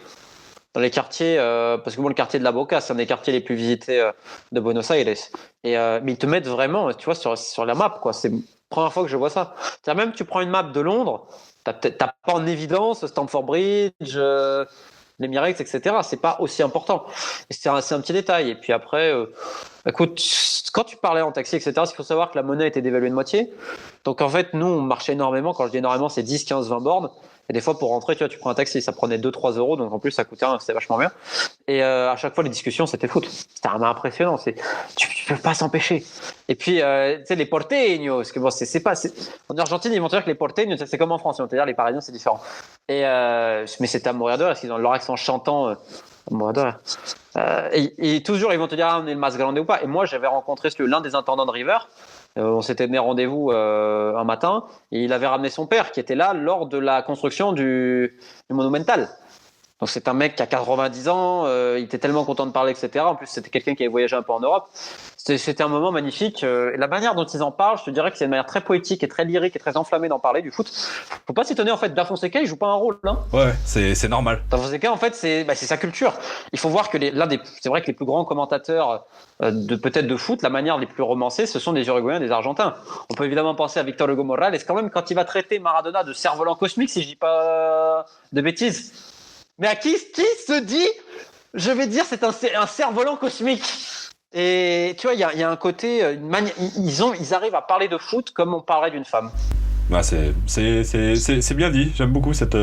Parce que bon, le quartier de la Boca, c'est un des quartiers les plus visités de Buenos Aires. Et mais ils te mettent vraiment, tu vois, sur la map, quoi. C'est la première fois que je vois ça. C'est-à-dire même tu prends une map de Londres, t'as pas en évidence Stamford Bridge, l'Emirates, etc. C'est pas aussi important. Et c'est un petit détail. Et puis après, écoute, quand tu parlais en taxi, etc., il faut savoir que la monnaie était dévaluée de moitié. Donc en fait, nous, on marchait énormément. Quand je dis énormément, c'est 10, 15, 20 bornes. Et des fois, pour rentrer, tu vois, tu prends un taxi, ça prenait 2-3 euros, donc en plus, ça coûtait rien, c'était vachement bien. Et à chaque fois, les discussions, c'était foot. C'était vraiment impressionnant. Tu peux pas s'empêcher. Et puis, tu sais, les porteños, parce que bon, en Argentine, ils vont te dire que les porteños, c'est comme en France, ils vont te dire les Parisiens, c'est différent. Mais c'était à mourir de rire, parce qu'ils ont leur accent chantant, à mourir de rire. Et toujours, ils vont te dire, on est le mas grande ou pas. Et moi, j'avais rencontré l'un des intendants de River. On s'était donné rendez-vous un matin et il avait ramené son père qui était là lors de la construction du Monumental. Donc c'est un mec qui a 90 ans, il était tellement content de parler, etc. En plus, c'était quelqu'un qui avait voyagé un peu en Europe. C'était un moment magnifique. Et la manière dont ils en parlent, je te dirais que c'est une manière très poétique et très lyrique et très enflammée d'en parler du foot. Faut pas s'étonner en fait, Da Fonseca, il joue pas un rôle. Hein. Ouais, c'est normal. Da Fonseca, en fait, c'est sa culture. Il faut voir que c'est vrai que les plus grands commentateurs peut-être de foot, la manière les plus romancées, ce sont des Uruguayens et des Argentins. On peut évidemment penser à Victor Hugo Morales, quand même, quand il va traiter Maradona de cerf-volant cosmique, si je dis pas de bêtises. Mais à qui se dit, je vais dire, c'est un cerf-volant cosmique. Et tu vois, il y a un côté, ils arrivent à parler de foot comme on parlerait d'une femme. Bah, c'est bien dit. J'aime beaucoup cette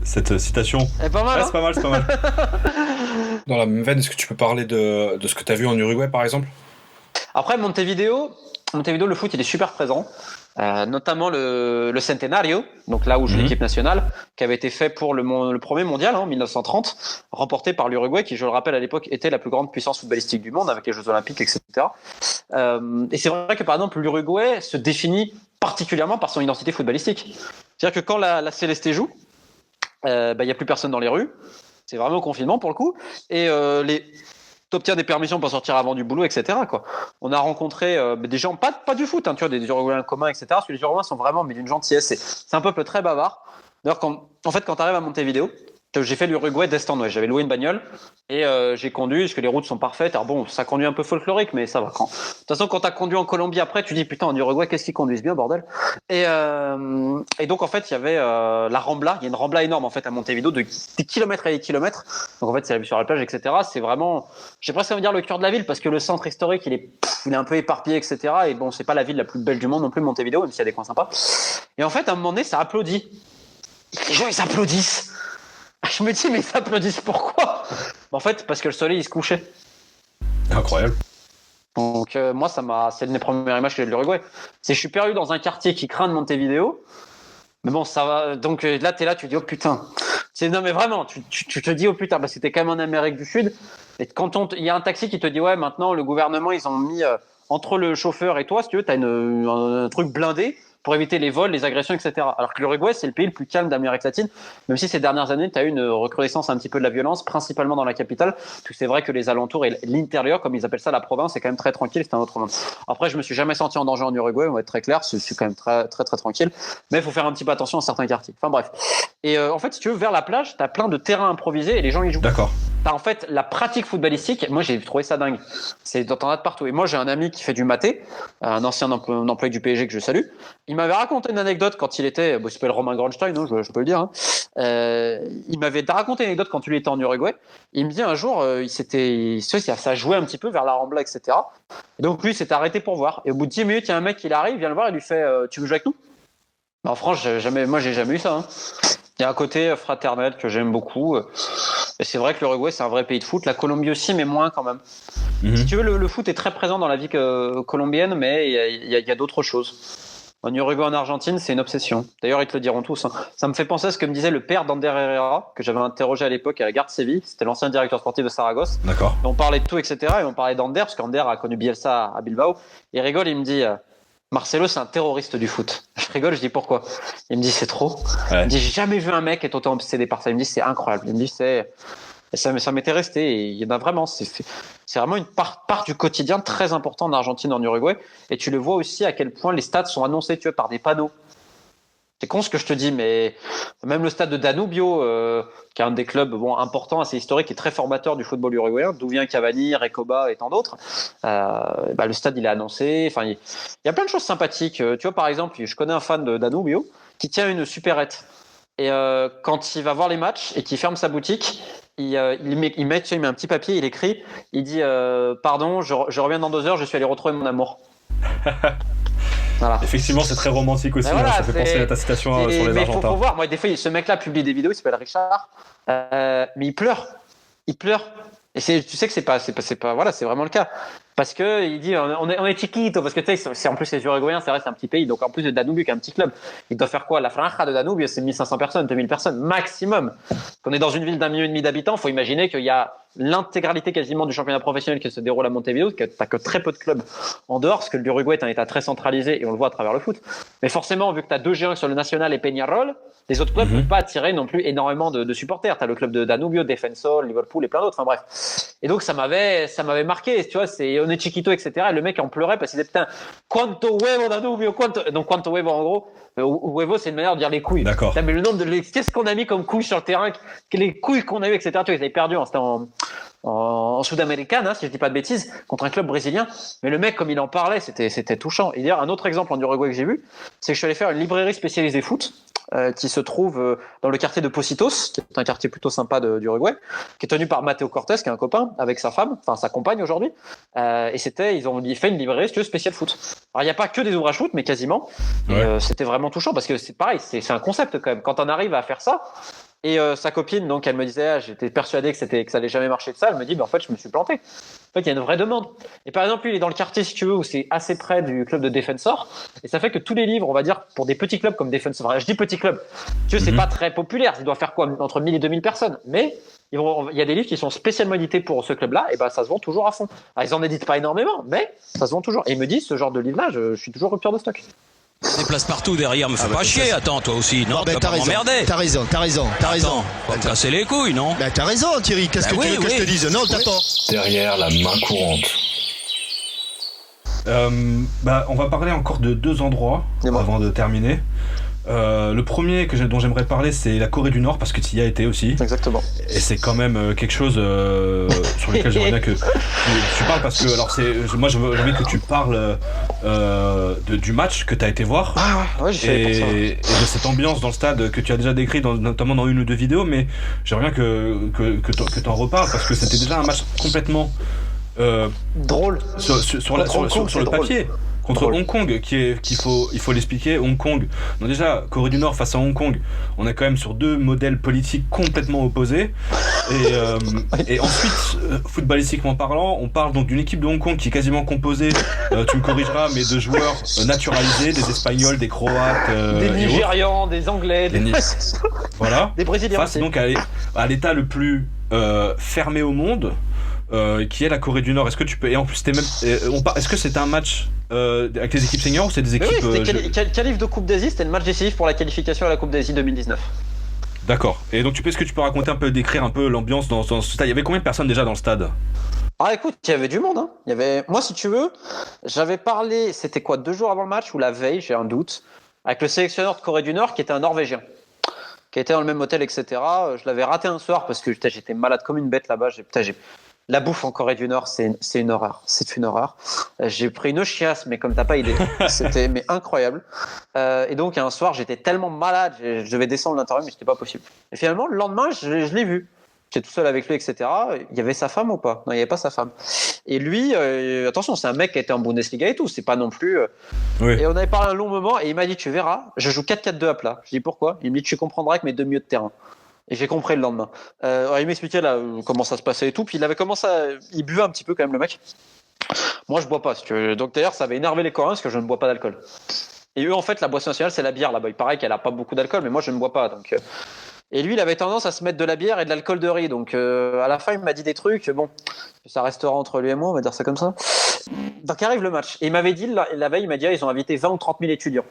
citation. C'est pas mal. Ouais, hein c'est pas mal. Dans la même veine, est-ce que tu peux parler de ce que tu as vu en Uruguay, par exemple? Après, Montevideo, le foot, il est super présent. Notamment le Centenario, donc là où joue l'équipe nationale, qui avait été fait pour le premier mondial en 1930, remporté par l'Uruguay, qui, je le rappelle, à l'époque était la plus grande puissance footballistique du monde avec les Jeux Olympiques, etc. Et c'est vrai que par exemple l'Uruguay se définit particulièrement par son identité footballistique. C'est-à-dire que quand la Celeste joue, y a plus personne dans les rues. C'est vraiment confinement pour le coup. Et t'obtiens des permissions pour sortir avant du boulot, etc. Quoi. On a rencontré des gens, pas du foot, hein, tu vois, des Uruguayens communs, etc. Parce que les Uruguayens sont vraiment d'une gentillesse. C'est un peuple très bavard. D'ailleurs, quand tu arrives à Montevideo, j'ai fait l'Uruguay d'est en ouest. J'avais loué une bagnole et j'ai conduit, parce que les routes sont parfaites. Alors bon, ça conduit un peu folklorique, mais ça va. De toute façon, quand tu as conduit en Colombie après, tu dis putain, en Uruguay, qu'est-ce qu'ils conduisent bien, bordel. Et donc, en fait, il y avait la Rambla. Il y a une Rambla énorme en fait à Montevideo, de des kilomètres et des kilomètres. Donc en fait, c'est la vue sur la plage, etc. C'est vraiment, j'ai presque envie de dire le cœur de la ville, parce que le centre historique, il est un peu éparpillé, etc. Et bon, c'est pas la ville la plus belle du monde non plus, Montevideo, même s'il y a des coins sympas. Et en fait, à un moment donné, ça applaudit. Les gens, ils applaudissent. Je me dis, mais ils s'applaudissent pourquoi? En fait, parce que le soleil, il se couchait. Incroyable. Donc, moi, c'est une des premières images que j'ai de l'Uruguay. Je suis perdu dans un quartier qui craint de Montevideo. Mais bon, ça va. Donc là, t'es là, tu dis, oh putain. Non, mais vraiment, tu te dis, oh putain, parce que t'es quand même en Amérique du Sud. Et quand il y a un taxi qui te dit, ouais, maintenant, le gouvernement, ils ont mis entre le chauffeur et toi, si tu veux, t'as un truc blindé pour éviter les vols, les agressions, etc. Alors que l'Uruguay, c'est le pays le plus calme d'Amérique latine, même si ces dernières années, tu as eu une recrudescence un petit peu de la violence, principalement dans la capitale, parce que c'est vrai que les alentours et l'intérieur, comme ils appellent ça, la province, c'est quand même très tranquille, c'est un autre monde. Après, je me suis jamais senti en danger en Uruguay, on va être très clair, c'est quand même très, très, très tranquille, mais il faut faire un petit peu attention à certains quartiers. Enfin bref. Et en fait, si tu veux, vers la plage, tu as plein de terrains improvisés et les gens y jouent. D'accord. T'as en fait la pratique footballistique, moi j'ai trouvé ça dingue. T'en as de partout. Et moi j'ai un ami qui fait du maté, un ancien employé du PSG que je salue. Il m'avait raconté une anecdote quand il était, il s'appelle Romain Grandstein, hein, je peux le dire. Hein. Il m'avait raconté une anecdote quand il était en Uruguay. Il me dit un jour, ça jouait un petit peu vers la Rambla, etc. Et donc lui il s'est arrêté pour voir. Et au bout de 10 minutes, il y a un mec qui arrive, il vient le voir et lui fait tu veux jouer avec nous? En France, j'ai jamais eu ça. Hein. Il y a un côté fraternel que j'aime beaucoup. Et c'est vrai que l'Uruguay, c'est un vrai pays de foot. La Colombie aussi, mais moins quand même. Si tu veux, le foot est très présent dans la vie colombienne, mais il y a d'autres choses. En Uruguay, en Argentine, c'est une obsession. D'ailleurs, ils te le diront tous. Hein. Ça me fait penser à ce que me disait le père d'Ander Herrera, que j'avais interrogé à l'époque à la Gare de Séville. C'était l'ancien directeur sportif de Saragosse. D'accord. Et on parlait de tout, etc. Et on parlait d'Ander, parce qu'Ander a connu Bielsa à Bilbao. Il rigole, il me dit Marcelo, c'est un terroriste du foot. Je rigole, je dis pourquoi. Il me dit c'est trop. Ouais. Il me dit j'ai jamais vu un mec être autant obsédé par ça. Il me dit c'est incroyable. Il me dit ça m'était resté. Et il y en a vraiment. C'est vraiment une part du quotidien très important en Argentine, en Uruguay. Et tu le vois aussi à quel point les stades sont annoncés, tu vois, par des panneaux. C'est con ce que je te dis, mais même le stade de Danubio, qui est un des clubs importants, assez historique et très formateur du football uruguayen, d'où vient Cavani, Recoba et tant d'autres, le stade il est annoncé. Enfin, il y a plein de choses sympathiques. Tu vois, par exemple, je connais un fan de Danubio qui tient une supérette. Et quand il va voir les matchs et qu'il ferme sa boutique, il met un petit papier, il écrit, il dit pardon, je reviens dans 2 heures, je suis allé retrouver mon amour. Voilà. Effectivement, c'est très romantique aussi. Voilà, ça fait penser à ta citation sur les mais Argentins. faut voir. Moi, des fois, ce mec-là publie des vidéos. Il s'appelle Richard, mais il pleure. Il pleure. Et tu sais que c'est pas. Voilà, c'est vraiment le cas. Parce que il dit, on est chiquito. Parce que tu sais, c'est en plus les Uruguayens, ça reste un petit pays. Donc en plus de Danubio, qui est un petit club, il doit faire quoi? La franja de Danubio, c'est 1500 personnes, 2000 personnes maximum. Quand on est dans une ville d'1,5 million d'habitants, faut imaginer qu'il y a l'intégralité quasiment du championnat professionnel qui se déroule à Montevideo, que t'as que très peu de clubs en dehors, parce que l'Uruguay est un état très centralisé et on le voit à travers le foot. Mais forcément, vu que t'as 2 géants sur le national et Peñarol, les autres clubs ne peuvent pas attirer non plus énormément de supporters. T'as le club de Danubio, Defensor, Liverpool et plein d'autres. Enfin bref. Et donc ça m'avait marqué. Tu vois, c'est on est chiquito, etc. Et le mec en pleurait parce qu'il disait putain, quanto huevo Danubio, donc quanto huevo en gros. Huevo, c'est une manière de dire les couilles. D'accord. Putain, mais le nombre qu'est-ce qu'on a mis comme couilles sur le terrain, les couilles qu'on a eu, etc. Tu vois, ils avaient perdu. C'était en Sud-Américaine, si je dis pas de bêtises, contre un club brésilien. Mais le mec, comme il en parlait, c'était touchant. Et d'ailleurs, un autre exemple en Uruguay que j'ai vu, c'est que je suis allé faire une librairie spécialisée foot, qui se trouve dans le quartier de Pocitos, qui est un quartier plutôt sympa d'Uruguay, qui est tenu par Mateo Cortés, qui est un copain, avec sa femme, enfin sa compagne aujourd'hui. Et ils ont fait une librairie, si tu veux, spéciale foot. Alors, il n'y a pas que des ouvrages foot, mais quasiment. Ouais. Et c'était vraiment touchant, parce que c'est pareil, c'est un concept quand même. Quand on arrive à faire ça, et sa copine, donc, elle me disait, j'étais persuadé que ça allait jamais marcher de ça. Elle me dit, en fait, je me suis planté. En fait, il y a une vraie demande. Et par exemple, lui, il est dans le quartier, si tu veux, où c'est assez près du club de Defensor. Et ça fait que tous les livres, on va dire, pour des petits clubs comme Defensor, enfin, je dis petits clubs, tu vois, c'est pas très populaire. Il doit faire quoi, entre 1000 et 2000 personnes. Mais il y a des livres qui sont spécialement édités pour ce club-là, et ça se vend toujours à fond. Alors, ils en éditent pas énormément, mais ça se vend toujours. Et il me dit, ce genre de livre-là, je suis toujours rupture de stock. Des places partout derrière, me fais pas chier. Attends, toi aussi, non? T'as raison. T'as raison. Faut me casser les couilles, non? T'as raison, Thierry. Qu'est-ce que tu veux que je te dise? Non, t'as pas. Derrière la main courante. On va parler encore de 2 endroits avant de terminer. Le premier dont j'aimerais parler, c'est la Corée du Nord, parce que tu y as été aussi. Exactement. Et c'est quand même quelque chose sur lequel j'aimerais bien que tu parles, parce que moi j'ai envie que tu parles du match que tu as été voir. Ouais, j'ai fait pour ça. Et de cette ambiance dans le stade que tu as déjà décrit notamment dans 1 ou 2 vidéos, mais j'aimerais bien que tu en reparles, parce que c'était déjà un match complètement drôle sur le papier. Contre Hong Kong, il faut l'expliquer, Hong Kong. Donc déjà, Corée du Nord face à Hong Kong, on est quand même sur 2 modèles politiques complètement opposés. Et ensuite, footballistiquement parlant, on parle donc d'une équipe de Hong Kong qui est quasiment composée, tu me corrigeras, mais de joueurs naturalisés, des Espagnols, des Croates, des Nigérians, des Anglais, voilà. Des Brésiliens. Face donc à l'état le plus fermé au monde. Qui est la Corée du Nord. Est-ce que tu peux, et en plus est-ce que c'était un match avec les équipes seniors ou c'est des équipes c'était qualif de Coupe d'Asie, c'était le match décisif pour la qualification à la Coupe d'Asie 2019. D'accord. Et donc est-ce que tu peux raconter un peu, décrire un peu l'ambiance dans ce stade? Il y avait combien de personnes déjà dans le stade? Écoute, il y avait du monde, hein. Moi, si tu veux, j'avais parlé, c'était quoi, 2 jours avant le match ou la veille, j'ai un doute, avec le sélectionneur de Corée du Nord qui était un Norvégien, qui était dans le même hôtel, etc. Je l'avais raté un soir parce que j'étais malade comme une bête là-bas. La bouffe en Corée du Nord, c'est une horreur. C'est une horreur. J'ai pris une chiasse, mais comme t'as pas idée. C'était incroyable. Et donc, un soir, j'étais tellement malade, je devais descendre l'interview, mais c'était pas possible. Et finalement, le lendemain, je l'ai vu. J'étais tout seul avec lui, etc. Il y avait sa femme ou pas? Non, il n'y avait pas sa femme. Et lui, attention, c'est un mec qui a été en Bundesliga et tout. C'est pas non plus. Oui. Et on avait parlé un long moment, et il m'a dit, tu verras, je joue 4-4-2 à plat. Je dis pourquoi? Il me dit, tu comprendras avec mes 2 milieux de terrain. Et j'ai compris le lendemain. Alors il m'expliquait là comment ça se passait et tout. Puis il avait commencé il buvait un petit peu quand même, le mec. Moi je bois pas, si tu veux. Donc d'ailleurs ça avait énervé les Coréens parce que je ne bois pas d'alcool. Et eux, en fait, la boisson nationale, c'est la bière là-bas. Il paraît qu'elle a pas beaucoup d'alcool, mais moi, je ne bois pas. Donc, Et lui, il avait tendance à se mettre de la bière et de l'alcool de riz. Donc, à la fin, il m'a dit des trucs. Bon, ça restera entre lui et moi, on va dire ça comme ça. Donc, arrive le match. Et il m'avait dit, la veille, il m'a dit, ils ont invité 20 ou 30 000 étudiants.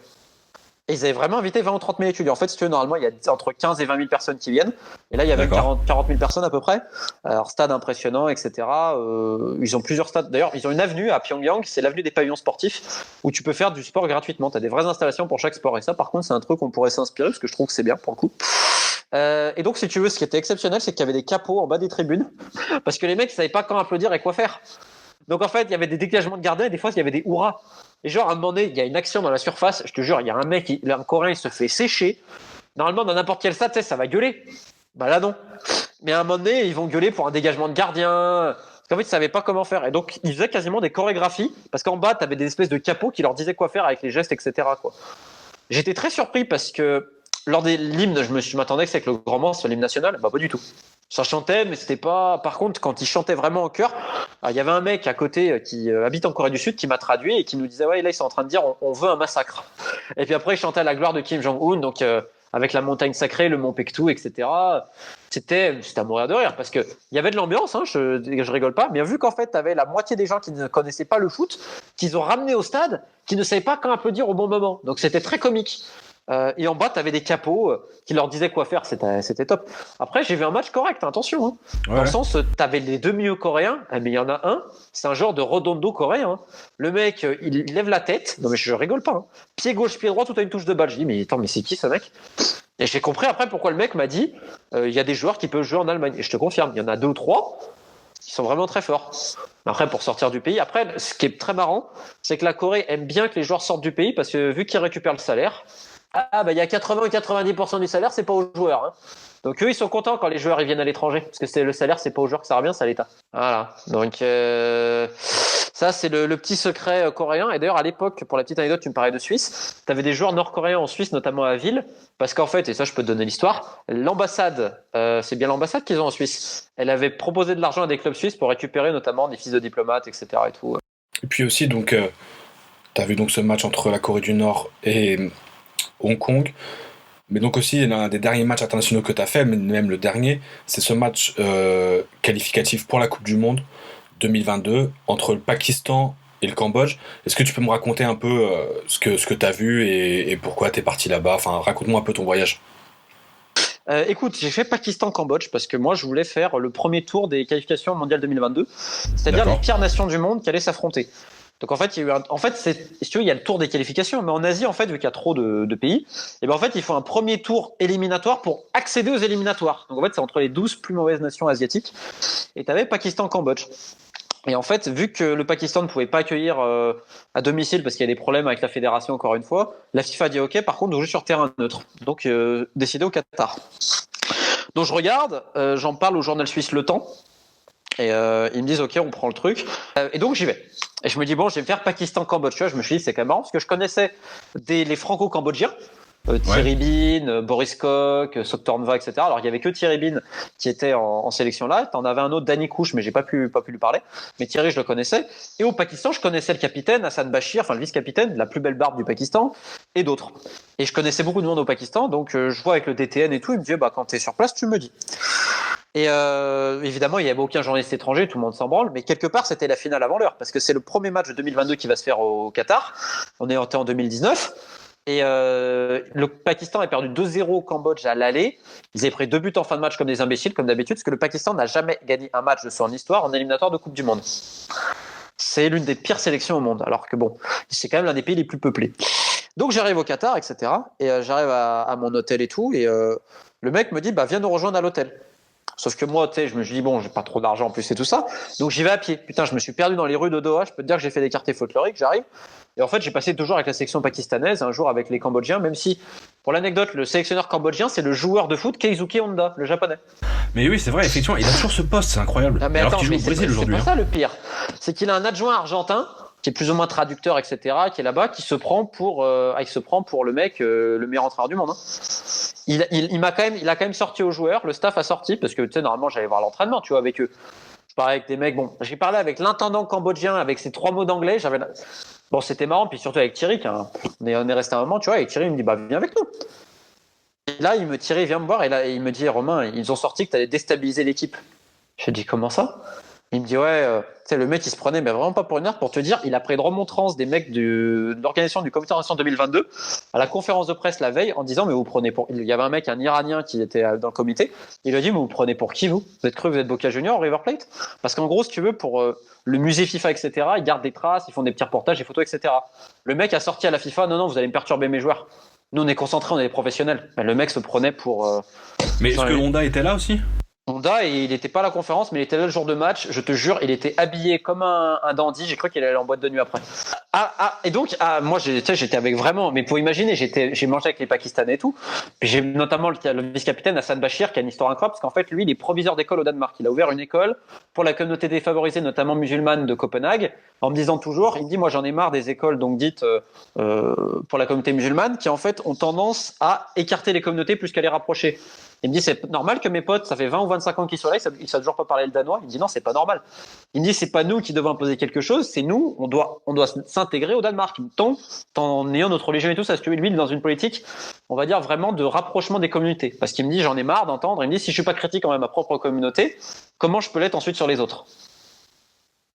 Et ils avaient vraiment invité 20 ou 30 000 étudiants. En fait, si tu veux, normalement, il y a entre 15 et 20 000 personnes qui viennent. Et là, il y avait 40 000 personnes à peu près. Alors, stade impressionnant, etc. Ils ont plusieurs stades. D'ailleurs, ils ont une avenue à Pyongyang, c'est l'avenue des pavillons sportifs, où tu peux faire du sport gratuitement. Tu as des vraies installations pour chaque sport. Et ça, par contre, c'est un truc qu'on pourrait s'inspirer, parce que je trouve que c'est bien pour le coup. Et donc, si tu veux, ce qui était exceptionnel, c'est qu'il y avait des capots en bas des tribunes, parce que les mecs, ils savaient pas quand applaudir et quoi faire. Donc, en fait, il y avait des dégagements de gardiens et des fois, il y avait des hurrahs. Et genre, à un moment donné, il y a une action dans la surface, je te jure, il y a un mec, un Coréen, il se fait sécher. Normalement, dans n'importe quel stade, tu sais, ça va gueuler. Bah là, non. Mais à un moment donné, ils vont gueuler pour un dégagement de gardien. Parce qu'en fait, ils savaient pas comment faire. Et donc, ils faisaient quasiment des chorégraphies, parce qu'en bas, tu avais des espèces de capots qui leur disaient quoi faire avec les gestes, etc., quoi. J'étais très surpris parce que lors des l'hymne, je m'attendais que c'est que le grand mort sur l'hymne national. Bah, pas du tout. Ça chantait, mais c'était pas. Par contre, quand ils chantaient vraiment en chœur, il y avait un mec à côté qui habite en Corée du Sud qui m'a traduit et qui nous disait ouais, là ils sont en train de dire on veut un massacre. Et puis après, il chantait à la gloire de Kim Jong-un, donc avec la montagne sacrée, le mont Paektu, etc. C'était à mourir de rire parce que il y avait de l'ambiance, hein, je rigole pas. Mais vu qu'en fait, t'avais la moitié des gens qui ne connaissaient pas le foot, qu'ils ont ramené au stade, qui ne savaient pas quand applaudir au bon moment. Donc c'était très comique. Et en bas, tu avais des capots qui leur disaient quoi faire, c'était top. Après, j'ai vu un match correct, attention. Hein. Ouais. Dans le sens, tu avais les deux milieux coréens, mais il y en a un, c'est un genre de redondo coréen. Hein. Le mec, il lève la tête, non mais je rigole pas. Hein. Pied gauche, pied droit, tout à une touche de balle. Je dis, mais attends, mais c'est qui ce mec? Et j'ai compris après pourquoi le mec m'a dit, il y a des joueurs qui peuvent jouer en Allemagne. Et je te confirme, il y en a 2 ou 3 qui sont vraiment très forts. Après, pour sortir du pays. Après, ce qui est très marrant, c'est que la Corée aime bien que les joueurs sortent du pays parce que vu qu'ils récupèrent le salaire, il y a 80 ou 90% du salaire, c'est pas aux joueurs. Hein. Donc eux, ils sont contents quand les joueurs ils viennent à l'étranger, parce que le salaire, c'est pas aux joueurs que ça revient, c'est à l'État. Voilà. Donc ça, c'est le petit secret coréen. Et d'ailleurs, à l'époque, pour la petite anecdote, tu me parlais de Suisse, tu avais des joueurs nord-coréens en Suisse, notamment à Ville, parce qu'en fait, et ça, je peux te donner l'histoire, l'ambassade, c'est bien l'ambassade qu'ils ont en Suisse. Elle avait proposé de l'argent à des clubs suisses pour récupérer notamment des fils de diplomates, etc. Et tout. Et puis aussi, donc, tu as vu donc ce match entre la Corée du Nord et Hong Kong, mais donc aussi l'un des derniers matchs internationaux que tu as fait, même le dernier, c'est ce match qualificatif pour la Coupe du Monde 2022 entre le Pakistan et le Cambodge. Est-ce que tu peux me raconter un peu ce que tu as vu et pourquoi tu es parti là-bas? Enfin, raconte-moi un peu ton voyage. Écoute, j'ai fait Pakistan-Cambodge parce que moi je voulais faire le premier tour des qualifications mondiales 2022, c'est-à-dire les pires nations du monde qui allaient s'affronter. Donc en fait, il y a si tu veux, il y a le tour des qualifications, mais en Asie, en fait, vu qu'il y a trop de pays, et ben en fait, il faut un premier tour éliminatoire pour accéder aux éliminatoires. Donc en fait, c'est entre les 12 plus mauvaises nations asiatiques. Et tu avais Pakistan-Cambodge. Et en fait, vu que le Pakistan ne pouvait pas accueillir à domicile parce qu'il y a des problèmes avec la fédération, encore une fois, la FIFA a dit OK, par contre, on joue sur terrain neutre. Donc décidé au Qatar. Donc je regarde, j'en parle au journal suisse Le Temps. Et ils me disent OK, on prend le truc. Et donc j'y vais. Et je me dis bon, je vais me faire Pakistan-Cambodge. Je me suis dit c'est quand même marrant parce que je connaissais les Franco-Cambodgiens, Thierry Bin, Boris Kok, Soktornva, etc. Alors il y avait que Thierry Bin qui était en sélection là. T'en avais un autre, Danny Kouch, mais j'ai pas pu lui parler. Mais Thierry, je le connaissais. Et au Pakistan, je connaissais le capitaine Hassan Bashir, enfin le vice-capitaine, la plus belle barbe du Pakistan, et d'autres. Et je connaissais beaucoup de monde au Pakistan, donc je vois avec le DTN et tout. Il me dit quand t'es sur place, tu me dis. Et évidemment, il n'y avait aucun journaliste étranger, tout le monde s'en branle, mais quelque part, c'était la finale avant l'heure, parce que c'est le premier match de 2022 qui va se faire au Qatar. On est en 2019. Et le Pakistan a perdu 2-0 au Cambodge à l'aller. Ils avaient pris 2 buts en fin de match comme des imbéciles, comme d'habitude, parce que le Pakistan n'a jamais gagné un match de son histoire en éliminatoire de Coupe du Monde. C'est l'une des pires sélections au monde, alors que bon, c'est quand même l'un des pays les plus peuplés. Donc j'arrive au Qatar, etc. Et j'arrive à mon hôtel et tout, et le mec me dit viens nous rejoindre à l'hôtel. Sauf que moi, tu sais, je me suis dit, bon, j'ai pas trop d'argent en plus et tout ça. Donc j'y vais à pied. Putain, je me suis perdu dans les rues de Doha. Je peux te dire que j'ai fait des quartiers folkloriques. J'arrive. Et en fait, j'ai passé 2 jours avec la section pakistanaise, un jour avec les Cambodgiens, même si, pour l'anecdote, le sélectionneur cambodgien, c'est le joueur de foot Keisuke Honda, le japonais. Mais oui, c'est vrai, effectivement, il a toujours ce poste, c'est incroyable. Ah, mais alors attends, qu'il joue au Brésil aujourd'hui. C'est pas ça le pire. C'est qu'il a un adjoint argentin qui est plus ou moins traducteur, etc., qui est là-bas, qui se prend pour le mec, le meilleur entraîneur du monde. Hein. Il a quand même sorti aux joueurs, le staff a sorti, parce que tu sais, normalement, j'allais voir l'entraînement, tu vois, avec eux. Je parlais avec des mecs, bon, j'ai parlé avec l'intendant cambodgien, avec ses 3 mots d'anglais, Bon, c'était marrant, puis surtout avec Thierry, on est resté un moment, tu vois, et Thierry me dit, bah, viens avec nous. Et là, Thierry vient me voir, et là, il me dit, Romain, ils ont sorti que tu allais déstabiliser l'équipe. Je dis, comment ça? Il me dit, ouais, tu sais, le mec, il se prenait, mais vraiment pas pour une heure, pour te dire, il a pris une remontrance des mecs de l'organisation du comité d'organisation 2022 à la conférence de presse la veille en disant, mais vous prenez pour. Il y avait un mec, un Iranien qui était dans le comité, il lui a dit, mais vous prenez pour qui, vous? Vous êtes cru, vous êtes Boca Junior, River Plate? Parce qu'en gros, si tu veux, pour le musée FIFA, etc., ils gardent des traces, ils font des petits reportages, des photos, etc. Le mec a sorti à la FIFA, non, vous allez me perturber mes joueurs. Nous, on est concentrés, on est des professionnels. Mais le mec se prenait pour. Mais est-ce que Honda était là aussi? Honda, il n'était pas à la conférence, mais il était là le jour de match. Je te jure, il était habillé comme un dandy. J'ai cru qu'il allait en boîte de nuit après. Et donc, moi, j'étais avec vraiment. Mais pour imaginer, j'ai mangé avec les Pakistanais et tout. Puis j'ai notamment le vice-capitaine Hassan Bashir, qui a une histoire incroyable, parce qu'en fait, lui, il est proviseur d'école au Danemark. Il a ouvert une école pour la communauté défavorisée, notamment musulmane de Copenhague, en me disant toujours, il me dit, moi, j'en ai marre des écoles donc dites pour la communauté musulmane, qui en fait ont tendance à écarter les communautés plus qu'à les rapprocher. Il me dit, c'est normal que mes potes, ça fait 20 ou 25 ans qu'ils sont là, ils ne savent toujours pas parler le danois. Il me dit, non, c'est pas normal. Il me dit, c'est pas nous qui devons imposer quelque chose, c'est nous, on doit s'intégrer au Danemark. Tant en ayant notre religion et tout ça, parce que lui, il est dans une politique, on va dire, vraiment de rapprochement des communautés. Parce qu'il me dit, j'en ai marre d'entendre. Il me dit, si je suis pas critique envers ma propre communauté, comment je peux l'être ensuite sur les autres?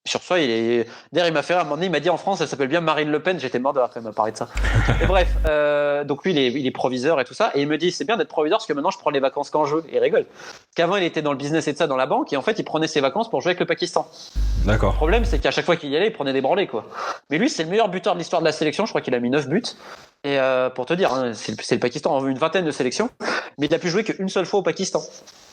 Sur soi, d'ailleurs, il m'a fait rire. À un moment donné, il m'a dit en France, elle s'appelle bien Marine Le Pen. J'étais mort de rire quand il m'a parlé de ça. Et bref, donc lui, il est proviseur et tout ça. Et il me dit, c'est bien d'être proviseur parce que maintenant, je prends les vacances quand je veux. Et il rigole. Parce qu'avant, il était dans le business et de ça, dans la banque. Et en fait, il prenait ses vacances pour jouer avec le Pakistan. D'accord. Le problème, c'est qu'à chaque fois qu'il y allait, il prenait des branlées, quoi. Mais lui, c'est le meilleur buteur de l'histoire de la sélection. Je crois qu'il a mis 9 buts. Et pour te dire, hein, c'est le Pakistan en une vingtaine de sélections. Mais il n'a pu jouer qu'une seule fois au Pakistan.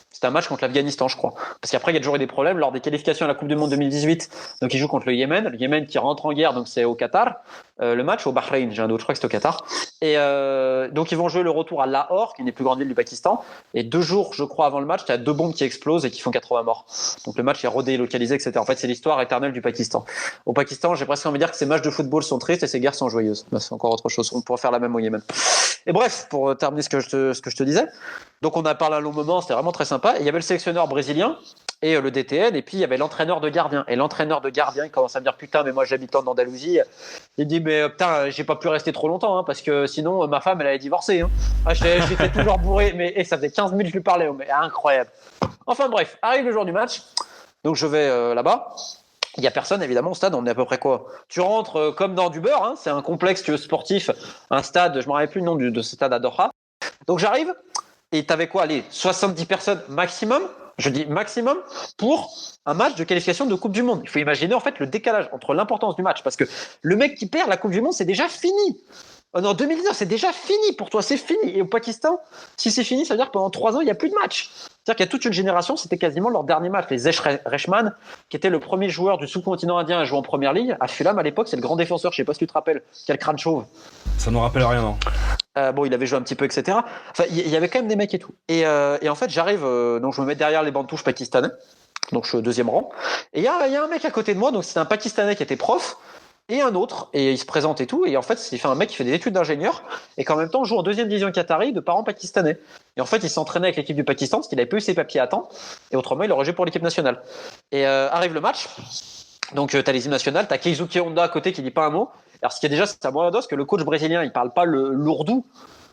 C'était un match contre l'Afghanistan, je crois. Parce qu'après, il y a toujours eu des problèmes lors des qualifications à la Coupe du Monde 2018. Donc, il joue contre le Yémen qui rentre en guerre, donc c'est au Qatar. Le match au Bahreïn, j'ai un doute, je crois que c'est au Qatar. Et donc, ils vont jouer le retour à Lahore, qui est une des plus grandes villes du Pakistan. Et 2 jours, je crois, avant le match, il y a 2 bombes qui explosent et qui font 80 morts. Donc, le match est redélocalisé, etc. En fait, c'est l'histoire éternelle du Pakistan. Au Pakistan, j'ai presque envie de dire que ces matchs de football sont tristes et ces guerres sont joyeuses. Ben, c'est encore autre chose. On pourrait faire la même au Yémen. Et bref, pour terminer ce que je te disais. Donc, on a parlé un long moment, c'était vraiment très sympa. Et il y avait le sélectionneur brésilien et le DTN, et puis il y avait l'entraîneur de gardien. Et l'entraîneur de gardien, il commence à me dire, putain, mais moi j'habite en Andalousie. Il dit, mais putain, j'ai pas pu rester trop longtemps, hein, parce que sinon ma femme elle allait divorcer. Hein. J'étais toujours bourré, mais ça faisait 15 minutes que je lui parlais, mais incroyable. Enfin bref, arrive le jour du match, donc je vais là-bas. Il n'y a personne, évidemment, au stade. On est à peu près quoi? Tu rentres comme dans du beurre, hein, c'est un complexe sportif, un stade, je ne me rappelle plus le nom de ce stade à Doha. Donc j'arrive, et t'avais quoi? Allez, 70 personnes maximum, je dis maximum, pour un match de qualification de Coupe du Monde. Il faut imaginer en fait le décalage entre l'importance du match, parce que le mec qui perd la Coupe du Monde, c'est déjà fini. En 2019, c'est déjà fini pour toi, c'est fini. Et au Pakistan, si c'est fini, ça veut dire que pendant 3 ans, il n'y a plus de match. C'est-à-dire qu'il y a toute une génération, c'était quasiment leur dernier match. Les Zesh Rehman, qui était le premier joueur du sous-continent indien à jouer en première ligue, à Fulham à l'époque, c'est le grand défenseur, je ne sais pas si tu te rappelles, quel crâne chauve. Ça ne nous rappelle rien, non? Bon, il avait joué un petit peu, etc. Enfin, il y avait quand même des mecs et tout. Et en fait, j'arrive, donc je me mets derrière les bancs de touche pakistanais. Donc je suis au 2e rang. Et il y a un mec à côté de moi, donc c'était un Pakistanais qui était prof. Et un autre, et il se présente et tout, et en fait c'est un mec qui fait des études d'ingénieur et qui en même temps joue en 2e division qatari de parents pakistanais. Et en fait il s'entraînait avec l'équipe du Pakistan parce qu'il n'avait pas eu ses papiers à temps, et autrement il aurait joué pour l'équipe nationale. Et arrive le match, donc t'as les hymnes nationales, t'as Keisuke Honda à côté qui dit pas un mot. Alors ce qui est déjà, c'est à moi parce que le coach brésilien il parle pas l'ourdou,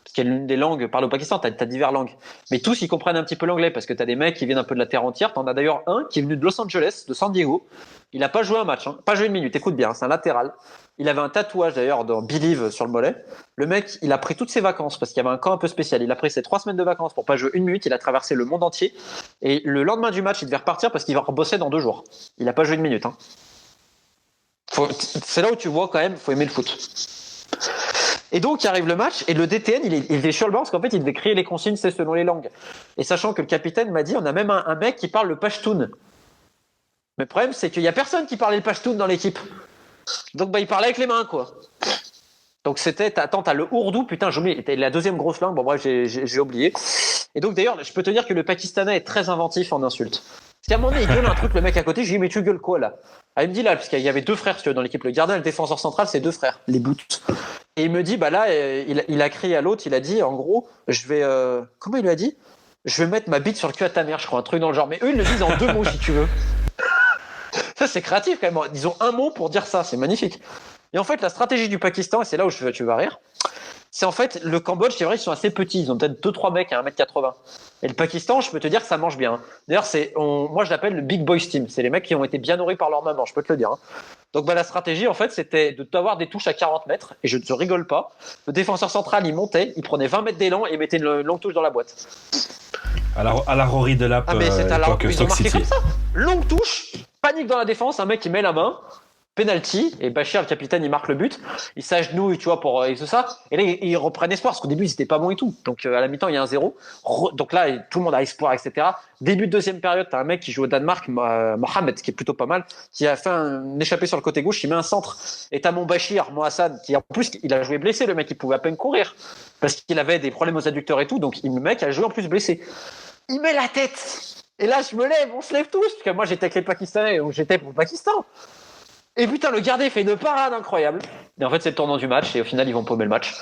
parce qu'il y a l'une des langues parlées au Pakistan, t'as diverses langues. Mais tous ils comprennent un petit peu l'anglais parce que t'as des mecs qui viennent un peu de la terre entière. T'en as d'ailleurs un qui est venu de Los Angeles, de San Diego. Il n'a pas joué un match, hein, pas joué une minute, écoute bien, c'est un latéral. Il avait un tatouage d'ailleurs dans Believe sur le mollet. Le mec, il a pris toutes ses vacances parce qu'il y avait un camp un peu spécial. Il a pris ses 3 semaines de vacances pour pas jouer une minute. Il a traversé le monde entier. Et le lendemain du match, il devait repartir parce qu'il va rebosser dans 2 jours. Il n'a pas joué une minute. Hein. C'est là où tu vois quand même, faut aimer le foot. Et donc, il arrive le match et le DTN, il est sur le banc parce qu'en fait, il devait crier les consignes, c'est selon les langues. Et sachant que le capitaine m'a dit, on a même un mec qui parle le Pashtun. Mais le problème, c'est qu'il n'y a personne qui parlait le Pashtun dans l'équipe. Donc, il parlait avec les mains, quoi. Donc, t'as le ourdou, putain, j'ai oublié, c'était la 2e grosse langue, bon, bref, j'ai oublié. Et donc, d'ailleurs, je peux te dire que le Pakistanais est très inventif en insultes. Parce qu'à un moment donné, il gueule un truc, le mec à côté, je lui dis, mais tu gueules quoi, là? Ah, il me dit, là, parce qu'il y avait 2 frères, dans l'équipe, le gardien et le défenseur central, c'est 2 frères, les boots. Et il me dit, là, il a crié à l'autre, il a dit, en gros, je vais, comment il lui a dit? Je vais mettre ma bite sur le cul à ta mère, je crois, un truc dans le genre. Mais eux, ils le disent en 2 mots, si tu veux. Ça, c'est créatif quand même. Ils ont un mot pour dire ça, c'est magnifique. Et en fait, la stratégie du Pakistan, et c'est là où tu vas rire, c'est en fait, le Cambodge, c'est vrai, ils sont assez petits. Ils ont peut-être 2-3 mecs à 1m80. Et le Pakistan, je peux te dire que ça mange bien. D'ailleurs, moi, je l'appelle le Big Boys Team. C'est les mecs qui ont été bien nourris par leur maman, je peux te le dire. Donc, la stratégie, en fait, c'était de t'avoir des touches à 40 mètres. Et je ne te rigole pas. Le défenseur central, il montait, il prenait 20 mètres d'élan et mettait une longue touche dans la boîte. À la Rory Delap, c'est à la époque Ils ont Stoke marqué City. comme ça. Longue touche, panique dans la défense, un mec qui met la main. Penalty, et Bachir, le capitaine, il marque le but. Il s'agenouille, tu vois, pour et tout ça. Et là, ils reprennent espoir, parce qu'au début, ils étaient pas bons et tout. Donc, à la mi-temps, il y a un 0. Donc là, tout le monde a espoir, etc. Début de deuxième période, t'as un mec qui joue au Danemark, Mohamed, qui est plutôt pas mal, qui a fait un échappé sur le côté gauche, il met un centre. Et t'as mon Bachir, mon Hassan, qui en plus, il a joué blessé, le mec, il pouvait à peine courir. Parce qu'il avait des problèmes aux adducteurs et tout. Donc, le mec a joué en plus blessé. Il met la tête. Et là, je me lève, on se lève tous, parce que moi, j'étais avec les Pakistanais, donc j'étais pour le Pakistan. Et putain, le gardien fait une parade incroyable. Et en fait, c'est le tournant du match. Et au final, ils vont paumer le match.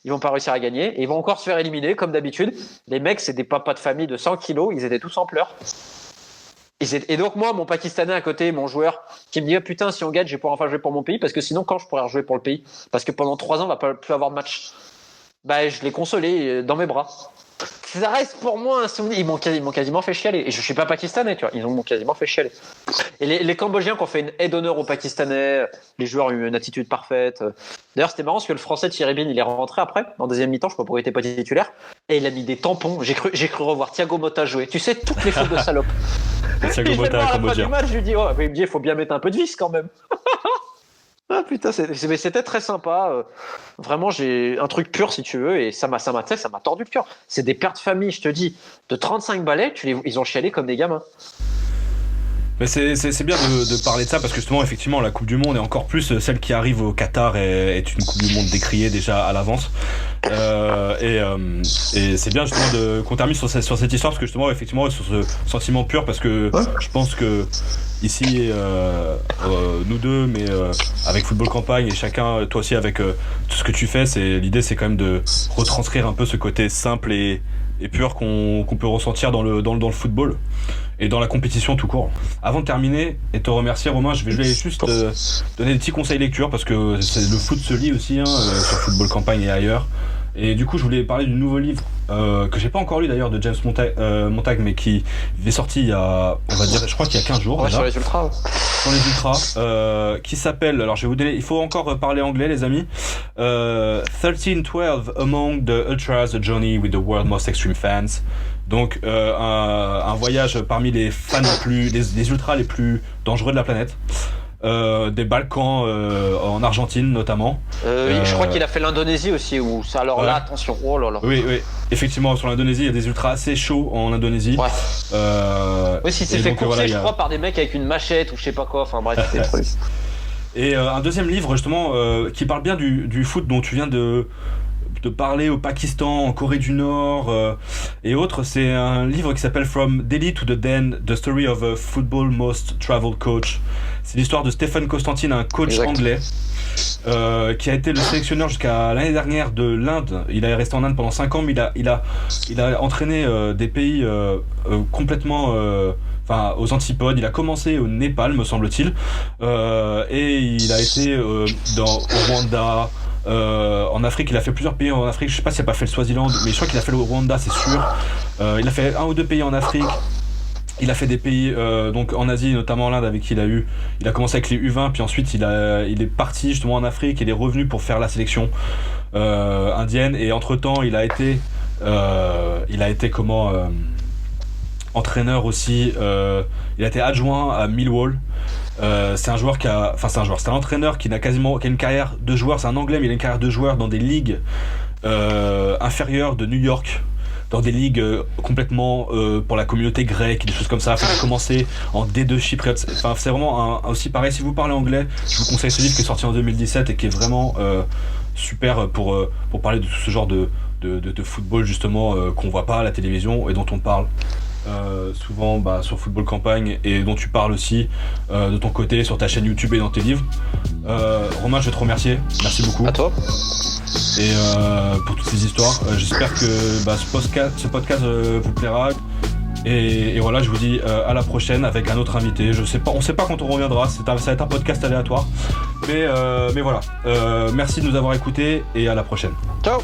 Ils vont pas réussir à gagner. Et ils vont encore se faire éliminer, comme d'habitude. Les mecs, c'est des papas de famille de 100 kilos. Ils étaient tous en pleurs. Et donc, moi, mon Pakistanais à côté, mon joueur, qui me dit, putain, si on gagne, je vais pouvoir enfin jouer pour mon pays. Parce que sinon, quand je pourrais rejouer pour le pays? Parce que pendant 3 ans, on va pas plus avoir de match. Je l'ai consolé dans mes bras. Ça reste pour moi un souvenir. Ils m'ont quasiment fait chialer. Et je suis pas pakistanais, tu vois. Ils m'ont quasiment fait chialer. Et les Cambodgiens qui ont fait une aide d'honneur aux Pakistanais, les joueurs ont eu une attitude parfaite. D'ailleurs, c'était marrant parce que le français Thierry Bin, il est rentré après, en deuxième mi-temps, je sais pas pourquoi il était pas titulaire. Et il a mis des tampons. J'ai cru revoir Thiago Motta jouer. Tu sais, toutes les fautes de salope. Thiago Motta à Cambodgien. Je lui dis, il me dit, il faut bien mettre un peu de vis quand même. Ah putain, c'était très sympa. Vraiment, j'ai un truc pur si tu veux, et ça m'a tordu le cœur. C'est des pères de famille, je te dis, de 35 balais, ils ont chialé comme des gamins. Mais c'est bien de parler de ça parce que justement, effectivement, la Coupe du Monde et encore plus celle qui arrive au Qatar est une Coupe du Monde décriée déjà à l'avance. Et c'est bien justement qu'on termine sur cette histoire parce que justement, effectivement, sur ce sentiment pur parce que je pense que ici, nous deux, mais avec Football Campagne et chacun, toi aussi avec tout ce que tu fais, l'idée c'est quand même de retranscrire un peu ce côté simple et pur qu'on peut ressentir dans le football et dans la compétition tout court. Avant de terminer et te remercier Romain, je vais juste donner des petits conseils lecture parce que le foot se lit aussi sur Football Campagne et ailleurs. Et du coup, je voulais parler du nouveau livre que j'ai pas encore lu d'ailleurs de James Montague, mais qui est sorti il y a, on va dire, je crois qu'il y a 15 jours. Ouais, sur les ultras. Sur les ultras, qui s'appelle, alors je vais vous donner, il faut encore parler anglais les amis, 13-12 Among the Ultras, a Journey with the World's Most Extreme Fans. Donc un voyage parmi les fans les ultras les plus dangereux de la planète. Des Balkans en Argentine notamment. Je crois qu'il a fait l'Indonésie aussi. Alors là, attention. Oh là là. Oui, effectivement, sur l'Indonésie, il y a des ultras assez chauds en Indonésie. Ouais. Oui, si c'est fait courser, je crois, par des mecs avec une machette ou je sais pas quoi. Enfin bref, c'est truc. Et un deuxième livre justement qui parle bien du foot dont tu viens de parler au Pakistan, en Corée du Nord et autres. C'est un livre qui s'appelle From Delhi to the Den, The Story of a Football Most Traveled Coach. C'est l'histoire de Stephen Constantine, un coach anglais qui a été le sélectionneur jusqu'à l'année dernière de l'Inde. Il est resté en Inde pendant 5 ans, mais il a entraîné des pays complètement aux antipodes. Il a commencé au Népal, me semble-t-il, et il a été au Rwanda. En Afrique, il a fait plusieurs pays en Afrique. Je sais pas s'il a pas fait le Swaziland, mais je crois qu'il a fait le Rwanda, c'est sûr. Il a fait 1 ou 2 pays en Afrique. Il a fait des pays donc en Asie, notamment l'Inde, avec qui il a commencé avec les U20, puis ensuite il est parti justement en Afrique. Il est revenu pour faire la sélection indienne, et entre temps il a été entraîneur aussi. Il a été adjoint à Millwall. C'est un entraîneur qui a une carrière de joueur. C'est un Anglais, mais il a une carrière de joueur dans des ligues inférieures de New York, dans des ligues complètement pour la communauté grecque, des choses comme ça. Il a commencé en D2 chypriote. C'est vraiment aussi pareil. Si vous parlez anglais, je vous conseille ce livre qui est sorti en 2017 et qui est vraiment super pour parler de ce genre de football justement qu'on voit pas à la télévision et dont on parle souvent sur Football Campagne, et dont tu parles aussi de ton côté sur ta chaîne YouTube et dans tes livres. Romain, je vais te remercier, merci beaucoup. À toi. Et pour toutes ces histoires, j'espère que ce podcast vous plaira. Et voilà, je vous dis à la prochaine avec un autre invité. On sait pas quand on reviendra, ça va être un podcast aléatoire. Mais voilà, merci de nous avoir écoutés et à la prochaine. Ciao.